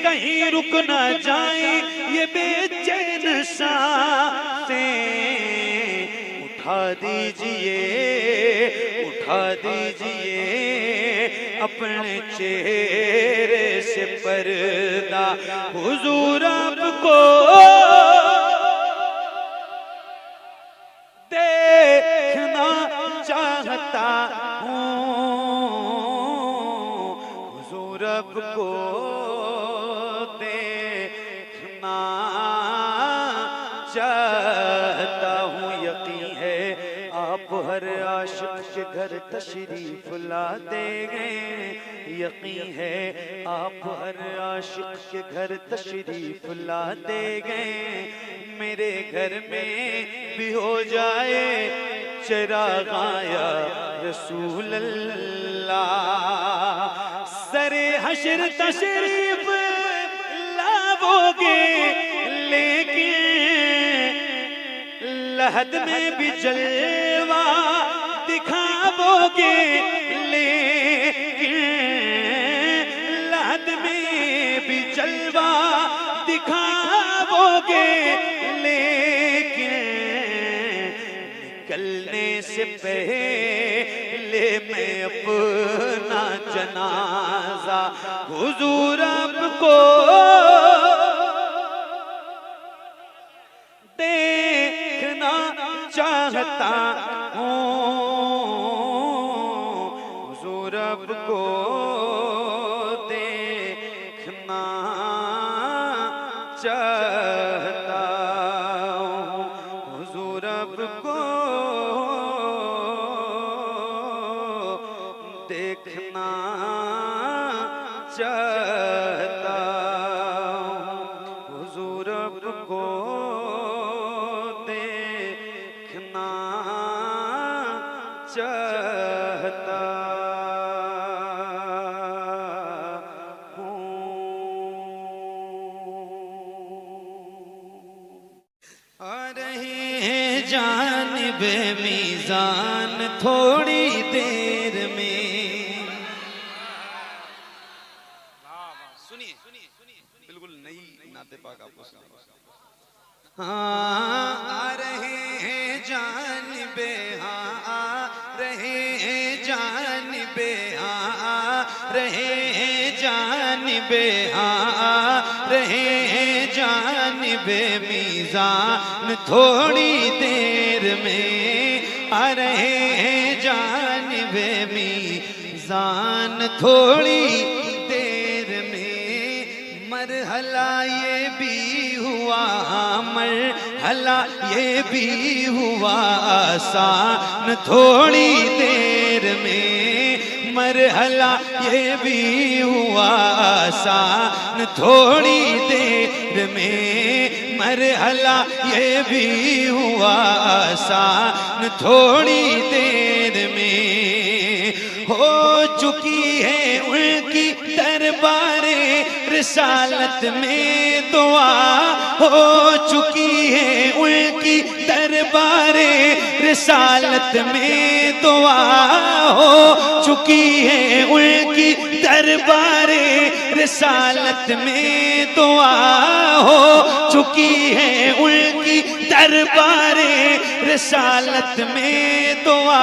कहीं रुक न जाए ये बेचैन सांसें। उठा दीजिए अपने चेहरे से पर्दा, हुजूर आपको देखना चाहता हूँ, हुजूर आपको देखना चाहता हूँ। यकीन है आप हर आशिक के घर तशरीफ ला देंगे, यकीन है आप हर आशिक के घर तशरीफ ला देंगे। मेरे घर में भी हो जाए चिरागा या रसूल अल्लाह, सरे हश्र तशरीफ लाओगे लेकिन लहद में भी जलवा दिखाओगे, लेकिन लहद में भी जलवा दिखाओगे, लेकिन निकलने से पहले मैं अपना जनाजा हुजूर आपको देखना चाहता हूँ, हुजूर आपको देखना चाहता हूँ, हुजूर आपको देखना चाहता हूँ, हुजूर आपको देखना चाहता हूँ। आ रहे हैं जानिबे मीज़ान थोड़ी देर में, सुनिए बिल्कुल नई नाते पाक आपको सुना। हाँ आ रहे हैं जानिबे, हाँ आ रहे हैं जानिबे, हाँ आ रहे हैं जानिबे, हाँ आ रहे हैं जानिबे मीज़ान थोड़ी देर में, आ रहे हैं जानिबे मीज़ान थोड़ी देर में। मरहला ये भी हुआ, मरहला ये भी हुआ आसान थोड़ी देर में, मरहला ये भी हुआ आसान थोड़ी देर में, मरहला ये भी हुआ आसान थोड़ी देर में। हो चुकी है उनकी दरबारे रिसालत में दुआ, हो चुकी है उनकी दरबारे रिसालत में दुआ, हो चुकी है उनकी दरबारे रिसालत में दुआ, हो चुकी है उनकी दरबारे रिसालत में दुआ।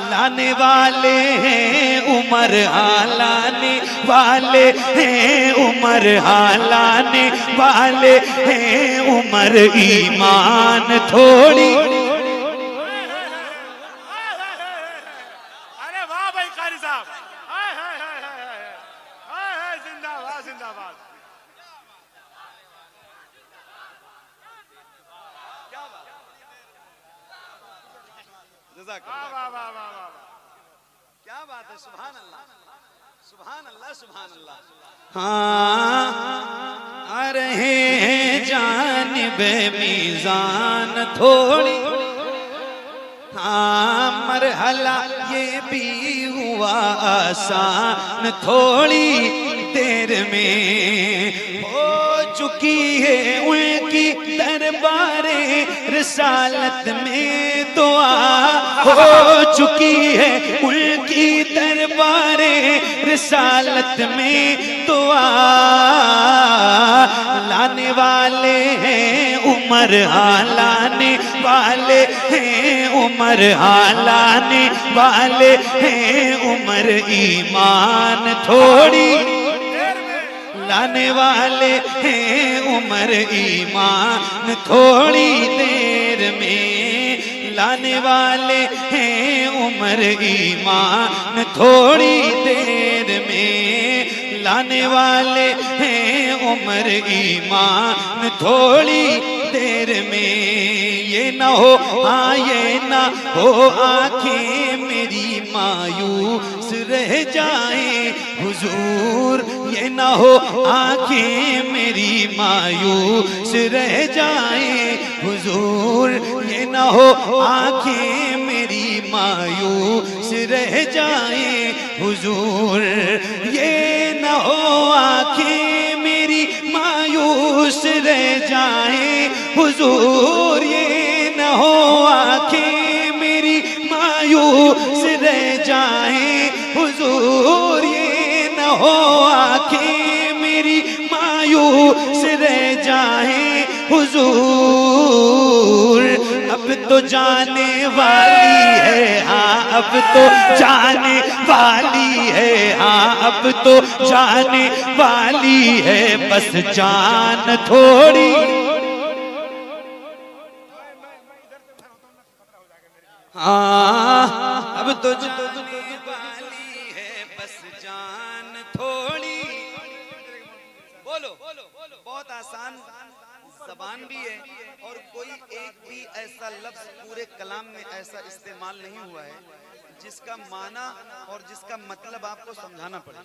लाने वाले हैं उमर, हाँ लाने वाले हैं, उम्र हालाने वाले हैं, उम्र ईमान थोड़ी। अरे वाह भाई कारी साहब, हाय हाय हाय हाय हाय हाय, जिंदाबाद जिंदाबाद। वाह वाह वाह वाह वाह, क्या बात है, सुभान अल्लाह सुभान अल्लाह सुभान अल्लाह। हाँ आ रहे हैं जानिबे मीज़ान थोड़ी, हाँ मरहला ये भी हुआ आसान, थोड़ी देर में हो चुकी है उनकी दरबारे रिसालत में दुआ, हो चुकी है उनकी दरबारे रिसालत में दुआ। लाने वाले हैं उम्र हालाने वाले हैं, उम्र हालाने वाले हैं, उम्र ईमान थोड़ी लाने वाले हैं, उम्र ईमान थोड़ी देर में लाने वाले हैं, उम्र ईमान थोड़ी देर में लाने वाले हैं, उम्र ईमान थोड़ी देर में। ये न हो हाँ ये न हो आंखें मेरी मायूस रह जाएं हुजूर, ये न हो आंखें मेरी मायूस रह जाएं हुजूर, ये न हो आंखें मेरी मायूस रह जाएं हुजूर, ये न हो आंखें मेरी मायूस रह जाएं हुजूर, ये न हो आंखें मेरी मायूस रह जाएं हुजूर, ये न हो आंखें मेरी मायूस रह जाएं हुजूर। अब तो जाने वाली है हाँ, अब तो जाने वाली है हाँ, अब तो जाने वाली है, बस जान थोड़ी। हाँ अब तो जाने वाली है, बस जान थोड़ी। बोलो बहुत आसान ज़बान भी है और कोई एक भी ऐसा लफ्ज़ पूरे कलाम में ऐसा इस्तेमाल नहीं हुआ है जिसका माना और जिसका मतलब आपको समझाना पड़े।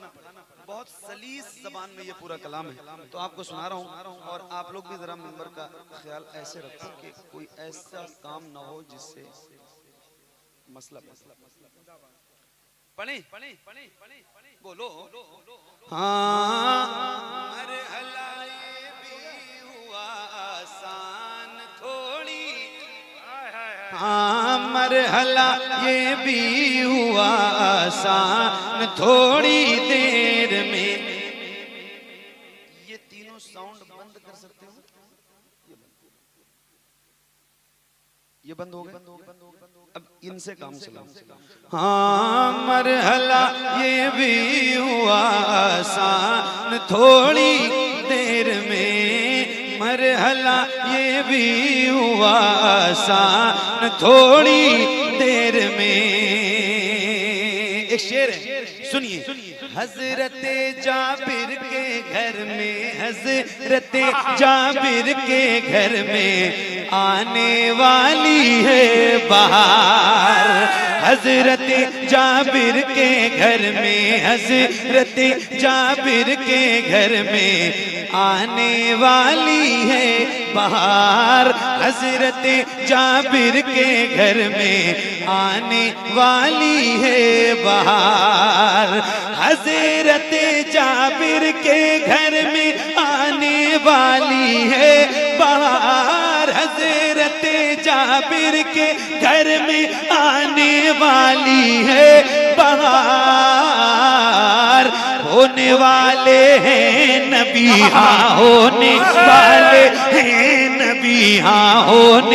बहुत सलीस ज़बान में ये पूरा कलाम है, तो आपको सुना रहा हूँ और आप लोग भी ज़रा मिंबर का ख्याल ऐसे रखें कि कोई ऐसा काम ना हो जिससे मसला पढ़े बोलो। हाँ मरहला ये भी हुआ आसान थोड़ी, हाँ मरहला ये भी हुआ आसान थोड़ी देर में। ये तीनों साउंड बंद कर सकते हो, ये बंद हो गए। अब इनसे काम चलाओ। हाँ मरहला ये भी हुआ आसान थोड़ी देर में, मरहला ये भी हुआ आसान थोड़ी देर में। एक शेर है सुनिए। हजरते जाबिर के घर में, हजरते जाबिर के घर में आने वाली है बहार, हजरते जाबिर के घर में, हजरते जाबिर के घर में आने वाली है बहार, हजरते जाबिर के घर में आने वाली है बहार, हजरते जाबिर के घर में आने वाली है बहार, हजरते जाबिर के घर में आने वाली है बहार। होने वाले हैं नबी हाँ, होने वाले हैं नबी हाँ, होने